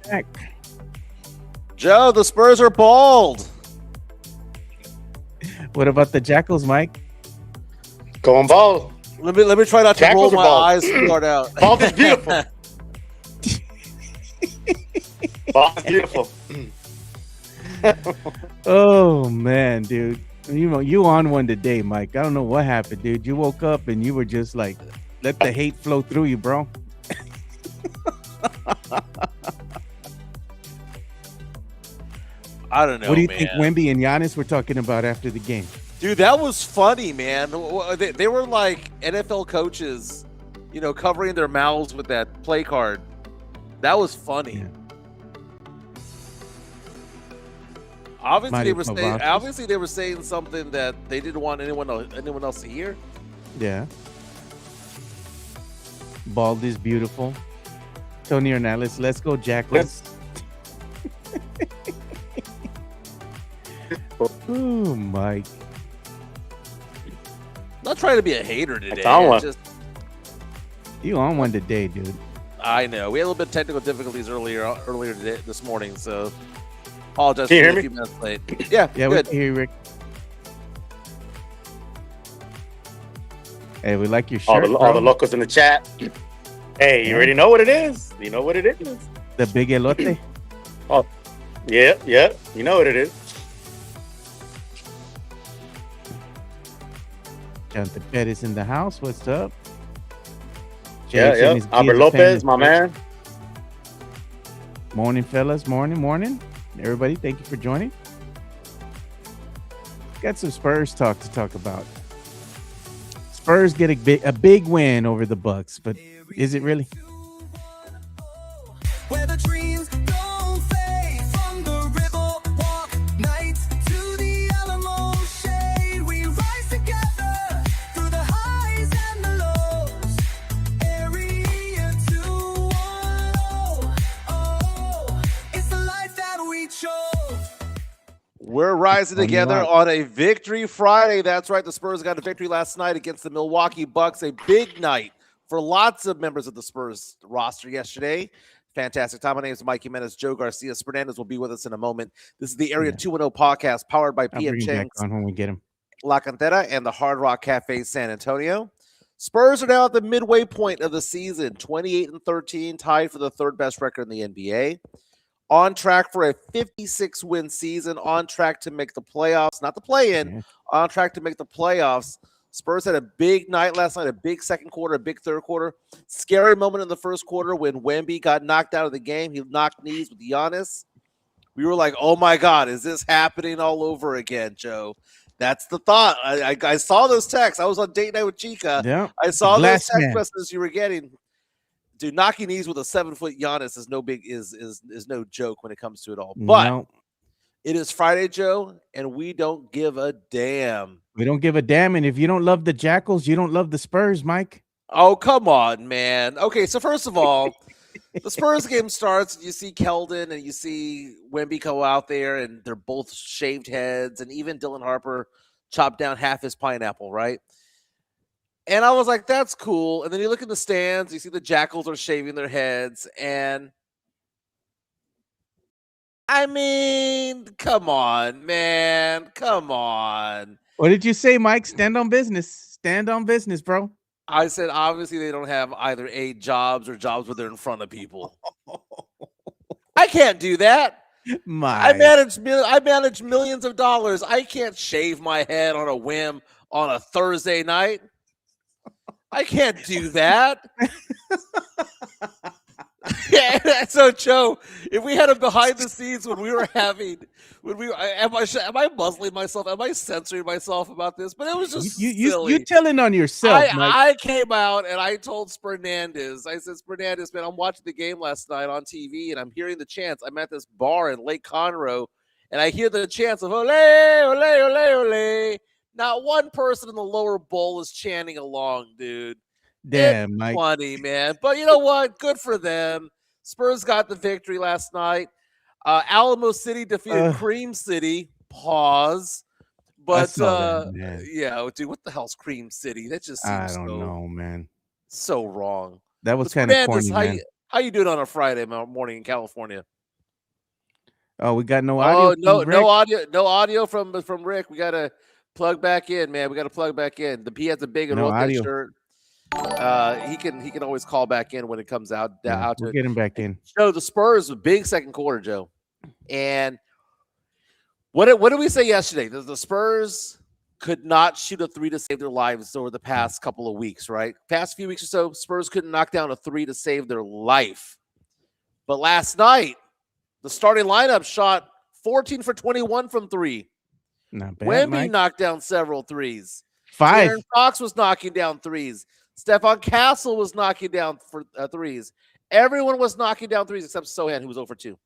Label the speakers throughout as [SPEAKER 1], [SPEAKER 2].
[SPEAKER 1] Back.
[SPEAKER 2] Joe, the Spurs are bald.
[SPEAKER 1] What about the Jackals, Mike?
[SPEAKER 3] Going bald.
[SPEAKER 2] Let me try not to roll
[SPEAKER 3] Jackals are
[SPEAKER 2] my
[SPEAKER 3] bald.
[SPEAKER 2] eyes and start out.
[SPEAKER 3] Bald is beautiful. Bald is beautiful.
[SPEAKER 1] Oh man, dude. You on one today, Mike. I don't know what happened, dude. You woke up and you were just like, let the hate flow through you, bro.
[SPEAKER 2] I don't know.
[SPEAKER 1] What do you
[SPEAKER 2] man.
[SPEAKER 1] think Wemby and Giannis were talking about after the game?
[SPEAKER 2] Dude, that was funny, man. They were like NFL coaches, covering their mouths with that play card. That was funny.
[SPEAKER 1] Yeah.
[SPEAKER 2] Obviously, they were saying something that they didn't want anyone else to hear.
[SPEAKER 1] Yeah. Bald is beautiful. Tony Ornelas, let's go Jackals. Oh, Mike.
[SPEAKER 2] Not trying to be a hater today.
[SPEAKER 1] You on one today, dude.
[SPEAKER 2] I know. We had a little bit of technical difficulties earlier today, this morning, so apologize
[SPEAKER 3] Can you
[SPEAKER 2] for
[SPEAKER 3] hear
[SPEAKER 2] a
[SPEAKER 3] me?
[SPEAKER 2] few minutes late. Yeah,
[SPEAKER 1] Yeah, we
[SPEAKER 2] good.
[SPEAKER 1] can hear you, Rick. Hey, we like your shirt.
[SPEAKER 3] All the
[SPEAKER 1] bro.
[SPEAKER 3] locals in the chat. Hey, you already know what it is. You know what it is.
[SPEAKER 1] The big elote.
[SPEAKER 3] Yeah. You know what it is.
[SPEAKER 1] Jonathan Pettis in the house. What's up?
[SPEAKER 3] Yeah.
[SPEAKER 1] Jason is
[SPEAKER 3] Albert
[SPEAKER 1] Giza
[SPEAKER 3] Lopez,
[SPEAKER 1] famous,
[SPEAKER 3] my
[SPEAKER 1] Rick.
[SPEAKER 3] man.
[SPEAKER 1] Morning, fellas. Morning. Everybody, thank you for joining. Got some Spurs talk to talk about. Spurs get a big win over the Bucks, but is it really?
[SPEAKER 4] Where the dreams don't fade from the river walk nights to the Alamo shade. We rise together through the highs and the lows. Area 210. Oh, it's the life that we chose.
[SPEAKER 2] We're rising
[SPEAKER 1] Funny
[SPEAKER 2] together
[SPEAKER 1] lot.
[SPEAKER 2] on a victory Friday. That's right. The Spurs got a victory last night against the Milwaukee Bucks. A big night for lots of members of the Spurs roster yesterday. Fantastic time. My name is Mike Jimenez. Joe Garcia Fernandez will be with us in a moment. This is the Area
[SPEAKER 1] Yeah.
[SPEAKER 2] 210 podcast powered by
[SPEAKER 1] I'll
[SPEAKER 2] PM
[SPEAKER 1] bring him back
[SPEAKER 2] Chang's
[SPEAKER 1] on when we get him.
[SPEAKER 2] La Cantera and the Hard Rock Cafe San Antonio. Spurs are now at the midway point of the season, 28-13, tied for the third best record in the NBA. On track for a 56-win season, on track to make the playoffs, not the play-in,
[SPEAKER 1] Yeah.
[SPEAKER 2] on track to make the playoffs. Spurs had a big night last night, a big second quarter, a big third quarter. Scary moment in the first quarter when Wemby got knocked out of the game. He knocked knees with Giannis. We were like, oh my God, is this happening all over again, Joe? That's the thought. I saw those texts. I was on date night with Chica.
[SPEAKER 1] Yeah.
[SPEAKER 2] I saw those
[SPEAKER 1] Glass
[SPEAKER 2] text
[SPEAKER 1] man.
[SPEAKER 2] messages you were getting. Dude, knocking knees with a 7-foot Giannis is no joke when it comes to it all. But
[SPEAKER 1] No,
[SPEAKER 2] it is Friday, Joe, and we don't give a damn.
[SPEAKER 1] we don't give a damn. And if you don't love the Jackals, you don't love the Spurs, Mike.
[SPEAKER 2] Oh, come on, man. Okay, so first of all, the Spurs game starts, and you see Keldon and you see Wemby go out there, and they're both shaved heads, and even Dylan Harper chopped down half his pineapple, right? And I was like, that's cool. And then you look in the stands, you see the Jackals are shaving their heads, and I mean, come on, man. Come on.
[SPEAKER 1] What did you say, Mike? Stand on business. Stand on business, bro.
[SPEAKER 2] I said, obviously, they don't have either A, jobs or jobs where they're in front of people. I can't do that. I manage millions of dollars. I can't shave my head on a whim on a Thursday night. I can't do that. Yeah, so Joe, if we had a behind the scenes am I muzzling myself? Am I censoring myself about this? But it was just silly.
[SPEAKER 1] You telling on yourself, Mike.
[SPEAKER 2] I came out and I told Spernandez, I said, Spernandez, man, I'm watching the game last night on TV and I'm hearing the chants. I'm at this bar in Lake Conroe and I hear the chants of ole, ole, ole, ole. Not one person in the lower bowl is chanting along, dude.
[SPEAKER 1] Damn,
[SPEAKER 2] It's
[SPEAKER 1] Mike.
[SPEAKER 2] funny, man. But you know what? Good for them. Spurs got the victory last night. Alamo City defeated Cream City. Pause. But yeah, dude, what the hell's Cream City? That just seems
[SPEAKER 1] I don't know, man.
[SPEAKER 2] so wrong.
[SPEAKER 1] That was kind of corny, man.
[SPEAKER 2] How you doing on a Friday morning in California?
[SPEAKER 1] Oh, we got no audio.
[SPEAKER 2] Oh, no,
[SPEAKER 1] from Rick?
[SPEAKER 2] no audio from Rick. We gotta plug back in, man. We gotta plug back in. He has a big and
[SPEAKER 1] No
[SPEAKER 2] wrote that
[SPEAKER 1] audio.
[SPEAKER 2] shirt. He can always call back in when it comes out
[SPEAKER 1] Yeah,
[SPEAKER 2] out to
[SPEAKER 1] we'll
[SPEAKER 2] it.
[SPEAKER 1] get him back in.
[SPEAKER 2] So the Spurs, a big second quarter, Joe. And what did we say yesterday? The Spurs could not shoot a three to save their lives over the past couple of weeks, right? Past few weeks or so, Spurs couldn't knock down a three to save their life. But last night, the starting lineup shot 14 for 21 from three.
[SPEAKER 1] Not bad,
[SPEAKER 2] Wemby
[SPEAKER 1] Mike.
[SPEAKER 2] knocked down several threes.
[SPEAKER 1] 5.
[SPEAKER 2] Aaron Fox was knocking down threes. Stephon Castle was knocking down for threes. Everyone was knocking down threes except Sohan, who was over 2.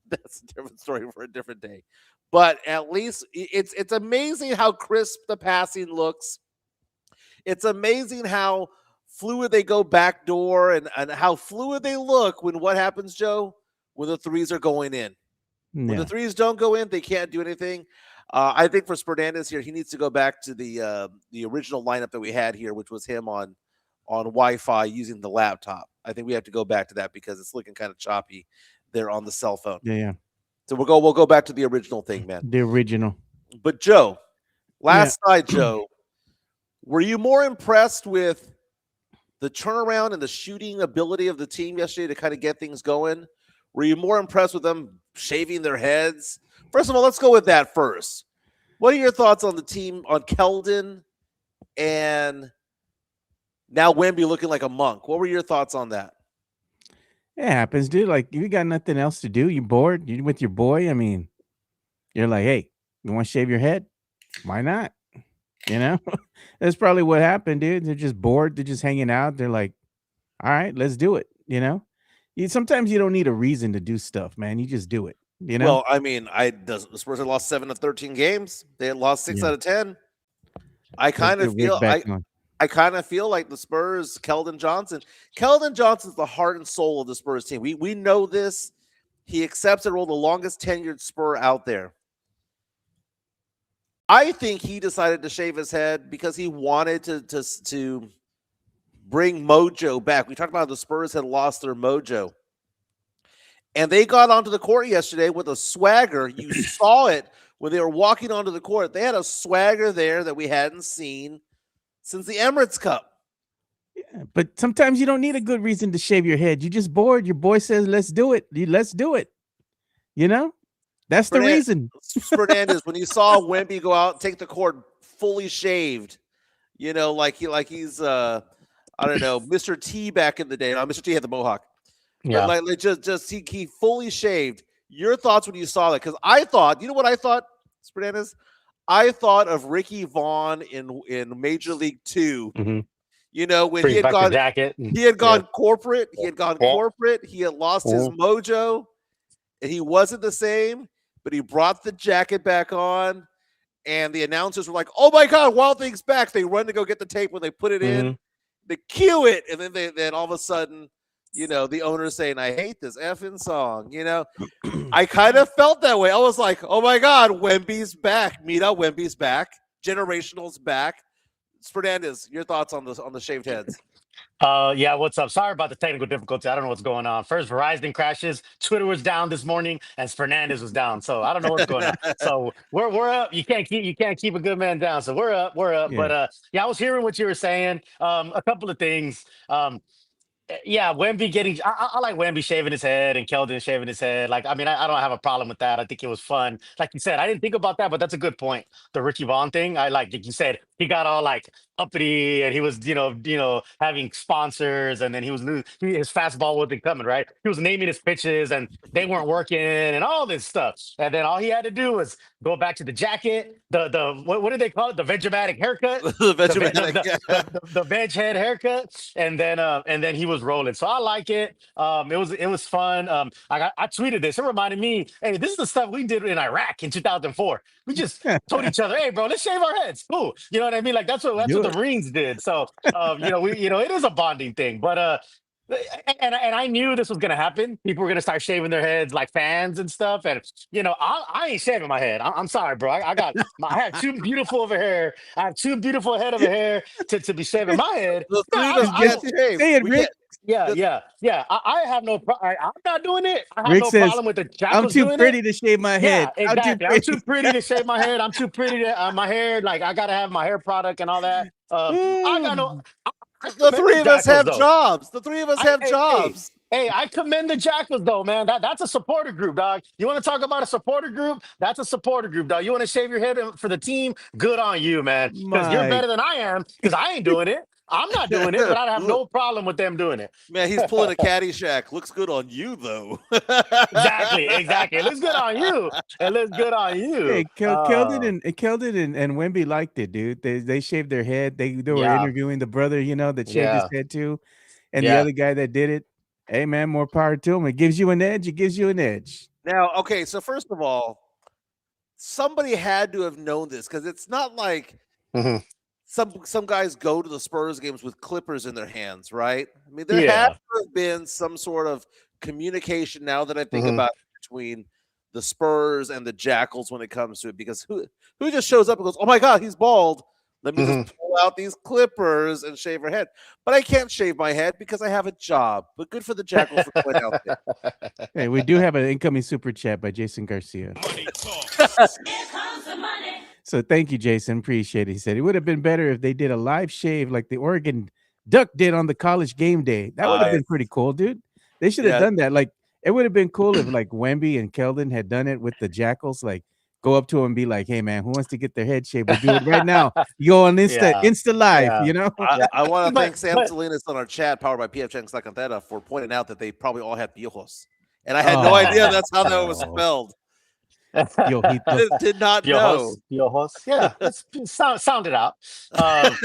[SPEAKER 2] That's a different story for a different day. But at least it's amazing how crisp the passing looks. It's amazing how fluid they go backdoor and how fluid they look when what happens, Joe, when the threes are going in. When
[SPEAKER 1] Yeah.
[SPEAKER 2] the threes don't go in, they can't do anything. I think for Spernandez here, he needs to go back to the original lineup that we had here, which was him on Wi-Fi using the laptop. I think we have to go back to that because it's looking kind of choppy there on the cell phone.
[SPEAKER 1] Yeah.
[SPEAKER 2] So we'll go back to the original thing, man.
[SPEAKER 1] The original.
[SPEAKER 2] But Joe, last night, Joe, were you more impressed with the turnaround and the shooting ability of the team yesterday to kind of get things going? Were you more impressed with them shaving their heads? First of all, let's go with that first. What are your thoughts on the team, on Keldon and now Wemby looking like a monk? What were your thoughts on that?
[SPEAKER 1] It happens, dude. Like, you got nothing else to do. You bored. You with your boy. I mean, you're like, hey, you want to shave your head? Why not? You know, that's probably what happened, dude. They're just bored. They're just hanging out. They're like, all right, let's do it. You know, sometimes you don't need a reason to do stuff, man. You just do it. You know.
[SPEAKER 2] Well, I mean, the Spurs had lost 7 of 13 games. They had lost 6 out of 10. I kind of feel I kind of feel like the Spurs, Keldon Johnson's the heart and soul of the Spurs team. We know this. He accepts the role, the longest tenured Spur out there. I think he decided to shave his head because he wanted to bring mojo back. We talked about how the Spurs had lost their mojo. And they got onto the court yesterday with a swagger. You saw it when they were walking onto the court. They had a swagger there that we hadn't seen since the Emirates Cup.
[SPEAKER 1] Yeah, but sometimes you don't need a good reason to shave your head. You're just bored. Your boy says, let's do it. Let's do it. You know? That's the reason.
[SPEAKER 2] Fernandez, when you saw Wemby go out and take the court fully shaved, you know, like he's I don't know, Mr. T back in the day. No, Mr. T had the mohawk.
[SPEAKER 3] Yeah.
[SPEAKER 2] But like just he fully shaved. Your thoughts when you saw that? Because I thought, you know what I thought, Fernandez? I thought of Ricky Vaughn in Major League 2.
[SPEAKER 3] Mm-hmm.
[SPEAKER 2] You know, when
[SPEAKER 3] he had
[SPEAKER 2] gone corporate. He had gone corporate. He had lost his mojo, and he wasn't the same. But he brought the jacket back on, and the announcers were like, "Oh my God, Wild Thing's back!" They run to go get the tape when they put it in, they cue it, and then all of a sudden, you know, the owner's saying, "I hate this effing song." You know, I kind of felt that way. I was like, "Oh my God, Wemby's back! Mita, Wemby's back! Generational's back!" Fernandez, your thoughts on the shaved heads?
[SPEAKER 3] Yeah, what's up? Sorry about the technical difficulty. I don't know what's going on. First, Verizon crashes. Twitter was down this morning, and Fernandez was down. So I don't know what's going on. So we're up. You can't keep a good man down. So we're up.
[SPEAKER 1] Yeah.
[SPEAKER 3] But yeah, I was hearing what you were saying. A couple of things. Yeah, Wemby getting. I like Wemby shaving his head and Keldon shaving his head. Like, I mean, I don't have a problem with that. I think it was fun. Like you said, I didn't think about that, but that's a good point. The Ricky Vaughn thing. Like you said, he got all like uppity and he was, having sponsors, and then his fastball wasn't coming, right? He was naming his pitches and they weren't working and all this stuff. And then all he had to do was go back to the jacket, what do they call it? The Vegematic haircut.
[SPEAKER 2] The
[SPEAKER 3] the veg head haircut, and then he was rolling. So I like it. It was fun. I tweeted this. It reminded me, hey, this is the stuff we did in Iraq in 2004. We just told each other, hey, bro, let's shave our heads. Cool. You know what I mean? Like that's what the Marines did. So it is a bonding thing. But and I knew this was gonna happen. People were gonna start shaving their heads like fans and stuff. And I ain't shaving my head. I'm sorry, bro. I have too beautiful of a hair. I have too beautiful head of a hair to be shaving my head.
[SPEAKER 1] Say it, Rick.
[SPEAKER 3] Yeah,
[SPEAKER 2] The,
[SPEAKER 3] yeah, yeah. I have no problem. I'm not doing it. I have
[SPEAKER 1] Rick
[SPEAKER 3] no
[SPEAKER 1] says,
[SPEAKER 3] problem with the
[SPEAKER 1] "I'm
[SPEAKER 3] Jackals
[SPEAKER 1] too
[SPEAKER 3] doing it.
[SPEAKER 1] pretty to shave my head.
[SPEAKER 3] Yeah,
[SPEAKER 1] I'm too
[SPEAKER 3] exactly. I'm too
[SPEAKER 1] pretty."
[SPEAKER 3] pretty to shave my head. I'm too pretty to my hair. Like I gotta have my hair product and all that. I got no. I
[SPEAKER 2] the
[SPEAKER 3] commend the
[SPEAKER 2] three of us
[SPEAKER 3] Jackals
[SPEAKER 2] have
[SPEAKER 3] though.
[SPEAKER 2] jobs. The three of us have
[SPEAKER 3] Hey, hey,
[SPEAKER 2] jobs.
[SPEAKER 3] hey, I commend the Jackals though, man. That's a supporter group, dog. You want to talk about a supporter group? That's a supporter group, dog. You want to shave your head for the team? Good on you, man. Because you're
[SPEAKER 1] My
[SPEAKER 3] better than I am. Because I ain't doing it. I'm not doing it, but I have
[SPEAKER 2] Look,
[SPEAKER 3] no problem with them doing it.
[SPEAKER 2] man, he's pulling a Caddyshack. Looks good on you, though.
[SPEAKER 3] Exactly, exactly. It looks good on you. It looks good on you.
[SPEAKER 1] hey, Keldon and Wemby liked it, dude. They shaved their head. They were
[SPEAKER 3] Yeah,
[SPEAKER 1] interviewing the brother, that shaved his
[SPEAKER 3] yeah,
[SPEAKER 1] head too, and the
[SPEAKER 3] yeah.
[SPEAKER 1] other guy that did it. Hey, man, more power to him. It gives you an edge. It gives you an edge.
[SPEAKER 2] Now, okay, so first of all, somebody had to have known this because it's not like
[SPEAKER 3] Hmm.
[SPEAKER 2] some guys go to the Spurs games with clippers in their hands, right? I mean, there had
[SPEAKER 3] Yeah.
[SPEAKER 2] to have been some sort of communication. Now that I think
[SPEAKER 3] Hmm.
[SPEAKER 2] about it, between the Spurs and the Jackals when it comes to it, because who just shows up and goes, "Oh my God, he's bald. Let me just
[SPEAKER 3] Hmm.
[SPEAKER 2] pull out these clippers and shave her head." But I can't shave my head because I have a job. But good for the Jackals for going out there.
[SPEAKER 1] Hey, we do have an incoming super chat by Jason Garcia. So thank you, Jason. Appreciate it. He said it would have been better if they did a live shave like the Oregon Duck did on the college game day. That would have
[SPEAKER 2] I
[SPEAKER 1] been pretty cool, dude. They should have
[SPEAKER 2] Yeah,
[SPEAKER 1] done that. Like it would have been cool if like Wemby and Keldon had done it with the Jackals. Like go up to him and be like, "Hey man, who wants to get their head shaved? We'll do it right now. You go on
[SPEAKER 3] Yeah,
[SPEAKER 1] Insta live,
[SPEAKER 3] yeah,
[SPEAKER 2] I,
[SPEAKER 3] yeah.
[SPEAKER 2] I want to
[SPEAKER 3] But
[SPEAKER 2] thank Sam
[SPEAKER 3] but
[SPEAKER 2] Salinas on our chat, powered by PF Chang's La Cantera, for pointing out that they probably all had piojos. And I had no idea
[SPEAKER 1] Oh,
[SPEAKER 2] that's how that was
[SPEAKER 1] Joe.
[SPEAKER 2] spelled.
[SPEAKER 1] Piojito.
[SPEAKER 2] Did not know.
[SPEAKER 3] Piojos, Piojos. Yeah, let's sound it out. Um,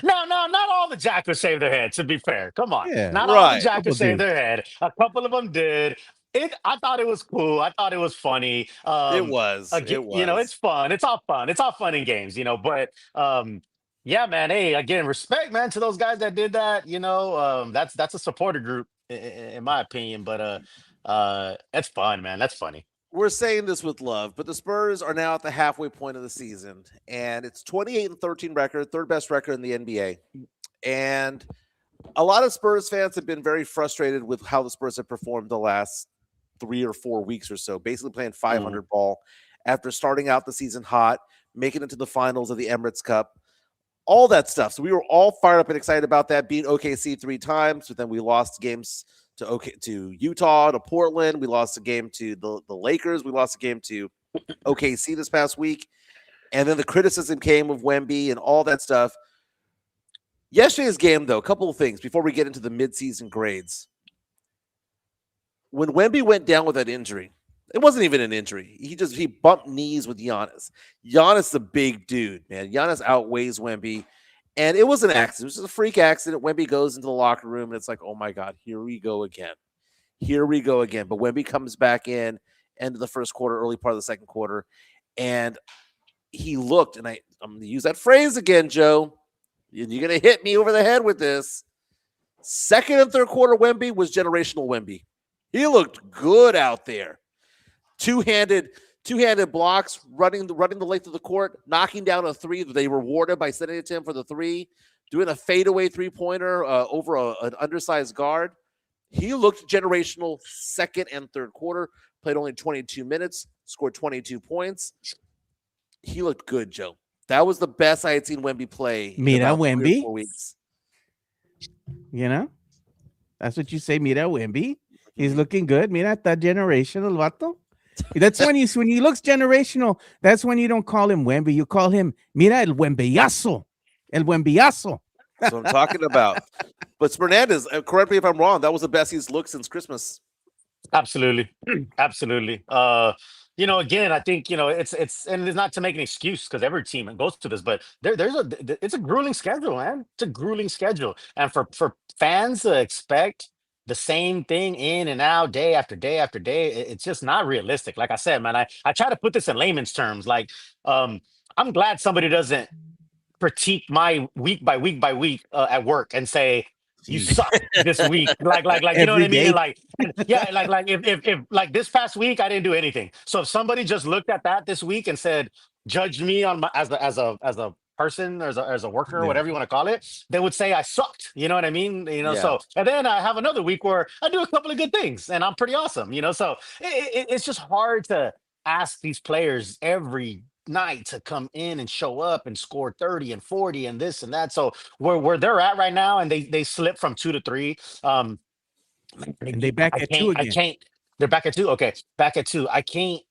[SPEAKER 3] no, no, not all the Jackers shaved their head. To be fair, come on,
[SPEAKER 1] Yeah.
[SPEAKER 3] not all the
[SPEAKER 2] Right.
[SPEAKER 1] Couple
[SPEAKER 3] Jackers shaved
[SPEAKER 1] dudes.
[SPEAKER 3] their head. A couple of them did. I thought it was cool. I thought it was funny.
[SPEAKER 2] It was. It
[SPEAKER 3] It's
[SPEAKER 2] was.
[SPEAKER 3] fun. It's all fun. It's all fun in games, But yeah, man. Hey, again, respect, man, to those guys that did that. That's a supporter group, in my opinion. But that's fun, man. That's funny.
[SPEAKER 2] We're saying this with love, but the Spurs are now at the halfway point of the season, and it's 28-13 record, third best record in the NBA. And a lot of Spurs fans have been very frustrated with how the Spurs have performed the last 3 or 4 weeks or so, basically playing
[SPEAKER 3] Mhm.
[SPEAKER 2] 500 ball after starting out the season hot, making it to the finals of the Emirates Cup, all that stuff. So we were all fired up and excited about that, beat OKC 3 times, but then we lost games to Utah, to Portland. We lost a game to the Lakers. We lost a game to OKC this past week. And then the criticism came of Wemby and all that stuff. Yesterday's game, though, a couple of things before we get into the midseason grades. When Wemby went down with that injury, it wasn't even an injury. He bumped knees with Giannis. Giannis, the big dude, man. Giannis outweighs Wemby. And it was an accident. It was just a freak accident. Wemby goes into the locker room, and it's like, oh my God, here we go again. Here we go again. But Wemby comes back in, end of the first quarter, early part of the second quarter, and he looked, and I'm going to use that phrase again, Joe. You're going to hit me over the head with this. Second and third quarter Wemby was generational Wemby. He looked good out there. Two-handed blocks, running the length of the court, knocking down a three. They rewarded by sending it to him for the three, doing a fadeaway three-pointer over an undersized guard. He looked generational second and third quarter, played only 22 minutes, scored 22 points. He looked good, Joe. That was the best I had seen Wemby play in
[SPEAKER 1] Mira
[SPEAKER 2] about 3 or
[SPEAKER 1] Wemby.
[SPEAKER 2] 4 weeks.
[SPEAKER 1] That's what you say, Mira Wemby. He's looking good. Mira, está generational, vato. That's when he looks generational. That's when you don't call him Wemby. You call him Mira el Wembeyazo. El Wembeyazo.
[SPEAKER 2] That's what I'm talking about. But Fernandez, correct me if I'm wrong, that was the best he's looked since Christmas.
[SPEAKER 3] Absolutely, absolutely. Again, I think and it's not to make an excuse because every team goes to this, but it's a grueling schedule, man. It's a grueling schedule, and for fans to expect the same thing in and out day after day after day, it's just not realistic. Like I said, man, I try to put this in layman's terms. Like, I'm glad somebody doesn't critique my week by week by week at work and say you
[SPEAKER 1] See,
[SPEAKER 3] suck this week like you know what
[SPEAKER 1] every
[SPEAKER 3] I mean, and
[SPEAKER 1] day.
[SPEAKER 3] like and yeah, like if like this past week I didn't do anything, so if somebody just looked at that this week and said judged me on my as a person, as a worker,
[SPEAKER 1] Yeah.
[SPEAKER 3] whatever you want to call it, they would say I sucked. You know what I mean?
[SPEAKER 2] Yeah.
[SPEAKER 3] So and then I have another week where I do a couple of good things and I'm pretty awesome. So it's just hard to ask these players every night to come in and show up and score 30 and 40 and this and that. So where they're at right now, and they slip from 2 to 3.
[SPEAKER 1] And they back at 2
[SPEAKER 3] I
[SPEAKER 1] again.
[SPEAKER 3] can't. They're back at 2. Okay, back at 2. I can't.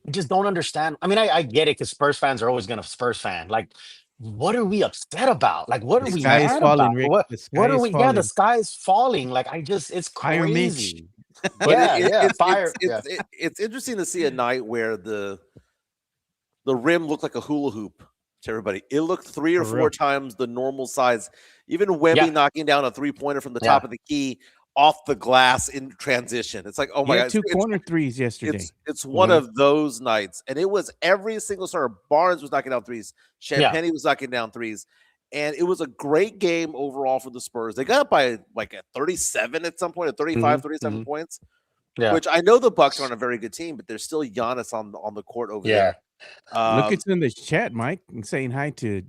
[SPEAKER 3] I just don't understand. I mean, I get it because Spurs fans are always gonna Spurs fan. Like, what are we upset about? Like, what
[SPEAKER 1] The
[SPEAKER 3] are we
[SPEAKER 1] sky is
[SPEAKER 3] mad
[SPEAKER 1] falling,
[SPEAKER 3] about?
[SPEAKER 1] Rick.
[SPEAKER 3] What
[SPEAKER 1] The
[SPEAKER 3] what
[SPEAKER 1] sky
[SPEAKER 3] are
[SPEAKER 1] is
[SPEAKER 3] we? Yeah, the
[SPEAKER 1] falling.
[SPEAKER 3] sky is falling. Like, it's
[SPEAKER 1] Fire Mitch.
[SPEAKER 3] crazy.
[SPEAKER 2] But
[SPEAKER 3] Yeah, yeah,
[SPEAKER 2] it's
[SPEAKER 3] fire. Yeah,
[SPEAKER 2] it's interesting to see a night where the rim looked like a hula hoop to everybody. It looked 3 or
[SPEAKER 1] For
[SPEAKER 2] 4
[SPEAKER 1] real.
[SPEAKER 2] times the normal size. Even Wemby
[SPEAKER 3] yeah,
[SPEAKER 2] knocking down a 3-pointer from the
[SPEAKER 3] yeah.
[SPEAKER 2] top of the key off the glass in transition. It's like, oh
[SPEAKER 1] He
[SPEAKER 2] my
[SPEAKER 1] had
[SPEAKER 2] god,
[SPEAKER 1] 2 corner threes yesterday.
[SPEAKER 2] it's one
[SPEAKER 1] Mhm.
[SPEAKER 2] of those nights, and it was every single starter. Barnes was knocking down threes.
[SPEAKER 3] Yeah.
[SPEAKER 2] Champagne was knocking down threes, and it was a great game overall for the Spurs. They got up by like at 37 at some point, at 35,
[SPEAKER 3] hmm
[SPEAKER 2] 37
[SPEAKER 3] hmm
[SPEAKER 2] points.
[SPEAKER 3] Yeah,
[SPEAKER 2] Which I know the Bucks aren't a very good team, but there's still Giannis on the court over
[SPEAKER 3] yeah.
[SPEAKER 2] there.
[SPEAKER 1] Look,
[SPEAKER 2] Um,
[SPEAKER 1] it's in the chat, Mike, and saying hi to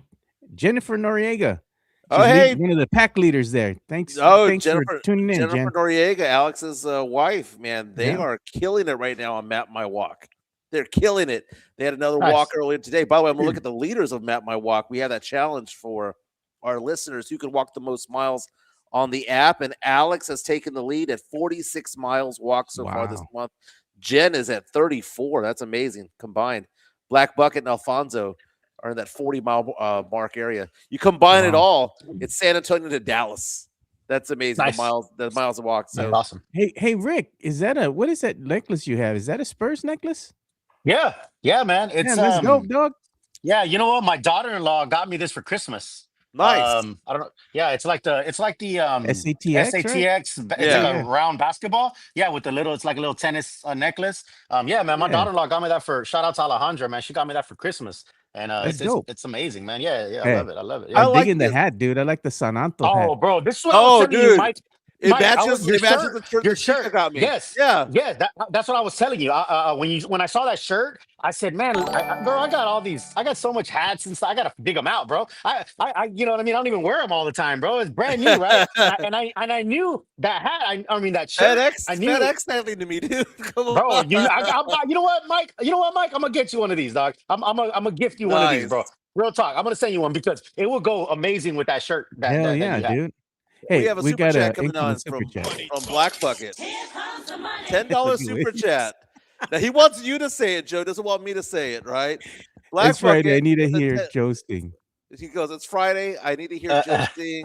[SPEAKER 1] Jennifer Noriega.
[SPEAKER 2] oh
[SPEAKER 1] She's
[SPEAKER 2] hey,
[SPEAKER 1] one of the pack leaders there. Thanks for tuning in,
[SPEAKER 2] Jennifer
[SPEAKER 1] Jen.
[SPEAKER 2] Noriega, Alex's wife, man, they
[SPEAKER 1] Yeah.
[SPEAKER 2] are killing it right now on Map My Walk. They're killing it. They had another walk
[SPEAKER 3] Nice.
[SPEAKER 2] earlier today. By the way, I'm gonna look at the leaders of Map My Walk. We have that challenge for our listeners who can walk the most miles on the app, and Alex has taken the lead at 46 miles walked so far this
[SPEAKER 1] Wow.
[SPEAKER 2] month. Jen is at 34. That's amazing combined. Black Bucket and Alfonso are in that 40-mile mark area. You combine it
[SPEAKER 1] Wow.
[SPEAKER 2] all, it's San Antonio to Dallas. That's amazing.
[SPEAKER 3] Nice.
[SPEAKER 2] The miles of walk.
[SPEAKER 3] That's
[SPEAKER 2] So
[SPEAKER 3] awesome.
[SPEAKER 1] Hey, Rick, what is that necklace you have? Is that a Spurs necklace?
[SPEAKER 3] Yeah, yeah, man.
[SPEAKER 1] Yeah,
[SPEAKER 3] It's
[SPEAKER 1] let's go, dog.
[SPEAKER 3] Yeah, you know what? My daughter-in-law got me this for Christmas.
[SPEAKER 2] nice.
[SPEAKER 3] I don't know. Yeah, it's like the
[SPEAKER 1] SATX, right?
[SPEAKER 3] It's like
[SPEAKER 2] Yeah.
[SPEAKER 3] a round basketball. Yeah, with the little, it's like a little tennis necklace. Yeah, man. My
[SPEAKER 1] Yeah,
[SPEAKER 3] daughter-in-law got me that for shout out to Alejandra, man. She got me that for Christmas, and
[SPEAKER 1] that's dope.
[SPEAKER 3] it's amazing, man. Yeah, yeah. I
[SPEAKER 1] Hey,
[SPEAKER 3] love it. I love it.
[SPEAKER 2] I
[SPEAKER 3] Yeah.
[SPEAKER 1] I'm
[SPEAKER 2] like
[SPEAKER 1] digging the
[SPEAKER 2] this.
[SPEAKER 1] hat, dude. I like the Sananto
[SPEAKER 3] Oh,
[SPEAKER 1] hat.
[SPEAKER 3] bro, this is what I was
[SPEAKER 2] Oh,
[SPEAKER 3] telling you,
[SPEAKER 2] dude.
[SPEAKER 3] Mike.
[SPEAKER 2] It
[SPEAKER 3] Mike,
[SPEAKER 2] matches
[SPEAKER 3] your
[SPEAKER 2] it matches
[SPEAKER 3] shirt,
[SPEAKER 2] the shirt
[SPEAKER 3] your
[SPEAKER 2] that Chica
[SPEAKER 3] shirt.
[SPEAKER 2] got me.
[SPEAKER 3] Yes,
[SPEAKER 2] Yeah.
[SPEAKER 3] yeah. That's what I was telling you. When I saw that shirt, I said, "Man, bro, I got all these. I got so much hats and stuff. I gotta dig them out, bro. You know what I mean? I don't even wear them all the time, bro. It's brand new, right? And I knew that hat. I mean that shirt. I knew,
[SPEAKER 2] FedEx sending to me, dude. Come
[SPEAKER 3] bro.
[SPEAKER 2] on.
[SPEAKER 3] You know what, Mike? You know what, Mike? I'm gonna get you one of these, dog. I'm gonna gift you one of these, bro.
[SPEAKER 2] Nice.
[SPEAKER 3] Real talk. I'm gonna send you one because it will go amazing with that shirt
[SPEAKER 1] Hell
[SPEAKER 3] that
[SPEAKER 1] yeah,
[SPEAKER 3] you have.
[SPEAKER 1] dude.
[SPEAKER 2] We
[SPEAKER 1] Hey,
[SPEAKER 2] have a
[SPEAKER 1] we
[SPEAKER 2] super
[SPEAKER 1] got
[SPEAKER 2] chat
[SPEAKER 1] a
[SPEAKER 2] coming
[SPEAKER 1] incoming
[SPEAKER 2] on
[SPEAKER 1] super chat.
[SPEAKER 2] from Black Bucket. $10
[SPEAKER 1] Look at
[SPEAKER 2] super
[SPEAKER 1] this.
[SPEAKER 2] chat. Now he wants you to say it, Joe. Doesn't want me to say it, right? Black
[SPEAKER 1] It's Friday. I
[SPEAKER 2] Bucket.
[SPEAKER 1] need to
[SPEAKER 2] with a
[SPEAKER 1] hear
[SPEAKER 2] te-
[SPEAKER 1] Joe sting.
[SPEAKER 2] He goes, it's Friday. I need to hear Joe sing.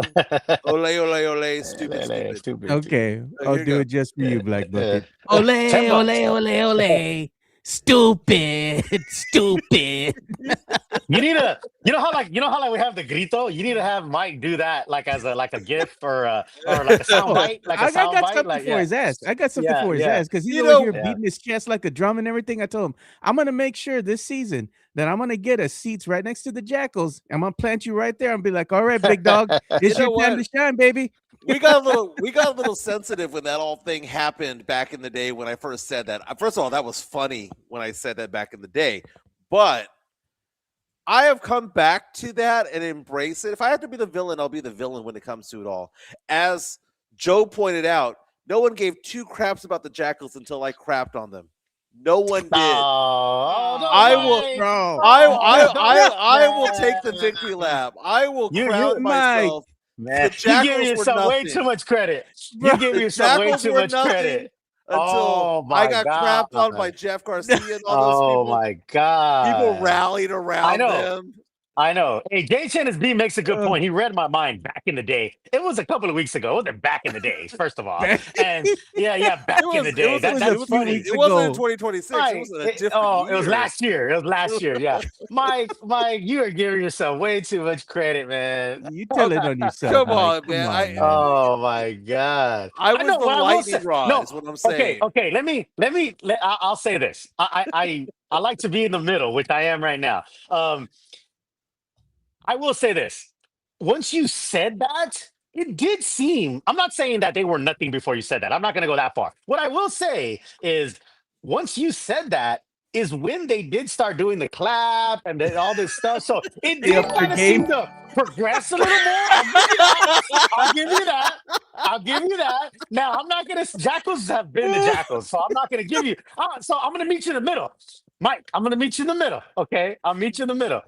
[SPEAKER 2] Ole, ole, ole, stupid, stupid.
[SPEAKER 3] Stupid.
[SPEAKER 1] Okay,
[SPEAKER 2] So
[SPEAKER 1] I'll
[SPEAKER 2] here you
[SPEAKER 1] do
[SPEAKER 2] go.
[SPEAKER 1] it just for you, Black Bucket.
[SPEAKER 3] $10.
[SPEAKER 1] Ole. Stupid. Stupid.
[SPEAKER 3] You know how like we have the grito. You need to have Mike do that like as a gift or like a sound bite, like a
[SPEAKER 1] I
[SPEAKER 3] sound
[SPEAKER 1] got
[SPEAKER 3] bite.
[SPEAKER 1] something
[SPEAKER 3] Like
[SPEAKER 1] for his ass. I got something
[SPEAKER 3] yeah,
[SPEAKER 1] for his
[SPEAKER 3] yeah.
[SPEAKER 1] ass because he's
[SPEAKER 2] You
[SPEAKER 1] over
[SPEAKER 2] know-
[SPEAKER 1] here
[SPEAKER 3] Yeah.
[SPEAKER 1] beating his chest like a drum and everything. I told him I'm gonna make sure this season that I'm gonna get us seats right next to the Jackals. I'm gonna plant you right there and be like, "All right, big dog, it's
[SPEAKER 2] You
[SPEAKER 1] your
[SPEAKER 2] know
[SPEAKER 1] time
[SPEAKER 2] what?
[SPEAKER 1] to shine, baby."
[SPEAKER 2] we got a little sensitive when that whole thing happened back in the day when I first said that. First of all, that was funny when I said that back in the day, but I have come back to that and embrace it. If I have to be the villain, I'll be the villain when it comes to it all. As Joe pointed out, no one gave 2 craps about the Jackals until I crapped on them. No one did.
[SPEAKER 3] Oh, no,
[SPEAKER 2] I will-
[SPEAKER 3] Mike.
[SPEAKER 1] Bro,
[SPEAKER 2] I will take the victory lap. I will
[SPEAKER 3] You-
[SPEAKER 2] crown
[SPEAKER 1] Mike.
[SPEAKER 2] myself.
[SPEAKER 3] Man,
[SPEAKER 2] The
[SPEAKER 3] you
[SPEAKER 2] Jackals
[SPEAKER 3] give
[SPEAKER 2] were
[SPEAKER 3] yourself way
[SPEAKER 2] nothing.
[SPEAKER 3] too much credit.
[SPEAKER 1] Bro,
[SPEAKER 3] You give
[SPEAKER 2] The
[SPEAKER 3] yourself way
[SPEAKER 2] Jackals
[SPEAKER 3] too
[SPEAKER 2] were
[SPEAKER 3] much
[SPEAKER 2] nothing
[SPEAKER 3] credit.
[SPEAKER 2] until
[SPEAKER 3] Oh
[SPEAKER 2] I
[SPEAKER 3] my
[SPEAKER 2] got
[SPEAKER 3] God.
[SPEAKER 2] crapped on by Jeff Garcia and all those
[SPEAKER 3] Oh
[SPEAKER 2] people.
[SPEAKER 3] my God.
[SPEAKER 2] People rallied around
[SPEAKER 3] know.
[SPEAKER 2] them.
[SPEAKER 3] I know. Hey, Jay Chen B makes a good
[SPEAKER 1] Ugh.
[SPEAKER 3] point. He read my mind back in the day. It was a couple of weeks ago. It wasn't back in the day, first of all.
[SPEAKER 1] Back-
[SPEAKER 3] And yeah, back in the day. That's funny.
[SPEAKER 2] It wasn't in
[SPEAKER 1] ago.
[SPEAKER 2] 2026.
[SPEAKER 3] Mike,
[SPEAKER 2] It was a different
[SPEAKER 3] it was
[SPEAKER 2] year.
[SPEAKER 3] last year. It was last year. Yeah, Mike, you are giving yourself way too much credit, man.
[SPEAKER 1] You tell it on yourself.
[SPEAKER 2] Come
[SPEAKER 1] Mike.
[SPEAKER 2] on, man.
[SPEAKER 3] Oh my God!
[SPEAKER 2] I was
[SPEAKER 3] know,
[SPEAKER 2] the
[SPEAKER 3] what I will
[SPEAKER 2] lightning
[SPEAKER 3] say-
[SPEAKER 2] rod,
[SPEAKER 3] no,
[SPEAKER 2] is what I'm saying.
[SPEAKER 3] Okay. I'll say this. I like to be in the middle, which I am right now. I will say this. Once you said that, it did seem. I'm not saying that they were nothing before you said that. I'm not going to go that far. What I will say is, once you said that, is when they did start doing the clap and then all this stuff. So it
[SPEAKER 1] They
[SPEAKER 3] did
[SPEAKER 1] upped their
[SPEAKER 3] kind of seem
[SPEAKER 1] game.
[SPEAKER 3] to progress a little more. I'll give you that. I'll give you that. I'll give you that. Now I'm not gonna. Jackals have been the Jackals, so I'm not gonna give you. So I'm gonna meet you in the middle, Mike. I'm gonna meet you in the middle. Okay, I'll meet you in the middle.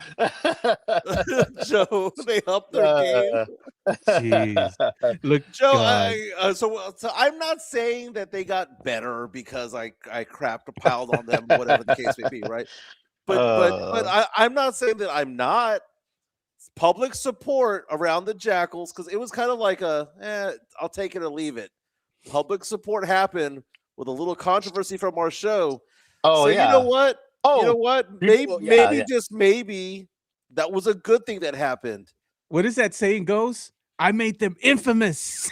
[SPEAKER 2] Joe, they upped their game.
[SPEAKER 3] Uh,
[SPEAKER 1] Jeez. Look,
[SPEAKER 2] Joe,
[SPEAKER 1] God.
[SPEAKER 2] so I'm not saying that they got better because I crapped a piled on them, whatever the case may be, right? But I'm not saying that I'm not public support around the Jackals because it was kind of like I'll take it or leave it. Public support happened with a little controversy from our show.
[SPEAKER 3] oh
[SPEAKER 2] So you know
[SPEAKER 3] yeah.
[SPEAKER 2] what? You know
[SPEAKER 3] Oh,
[SPEAKER 2] what?
[SPEAKER 3] people. Yeah,
[SPEAKER 2] Maybe
[SPEAKER 3] yeah.
[SPEAKER 2] just maybe that was a good thing that happened.
[SPEAKER 1] What is that saying goes? I made them infamous.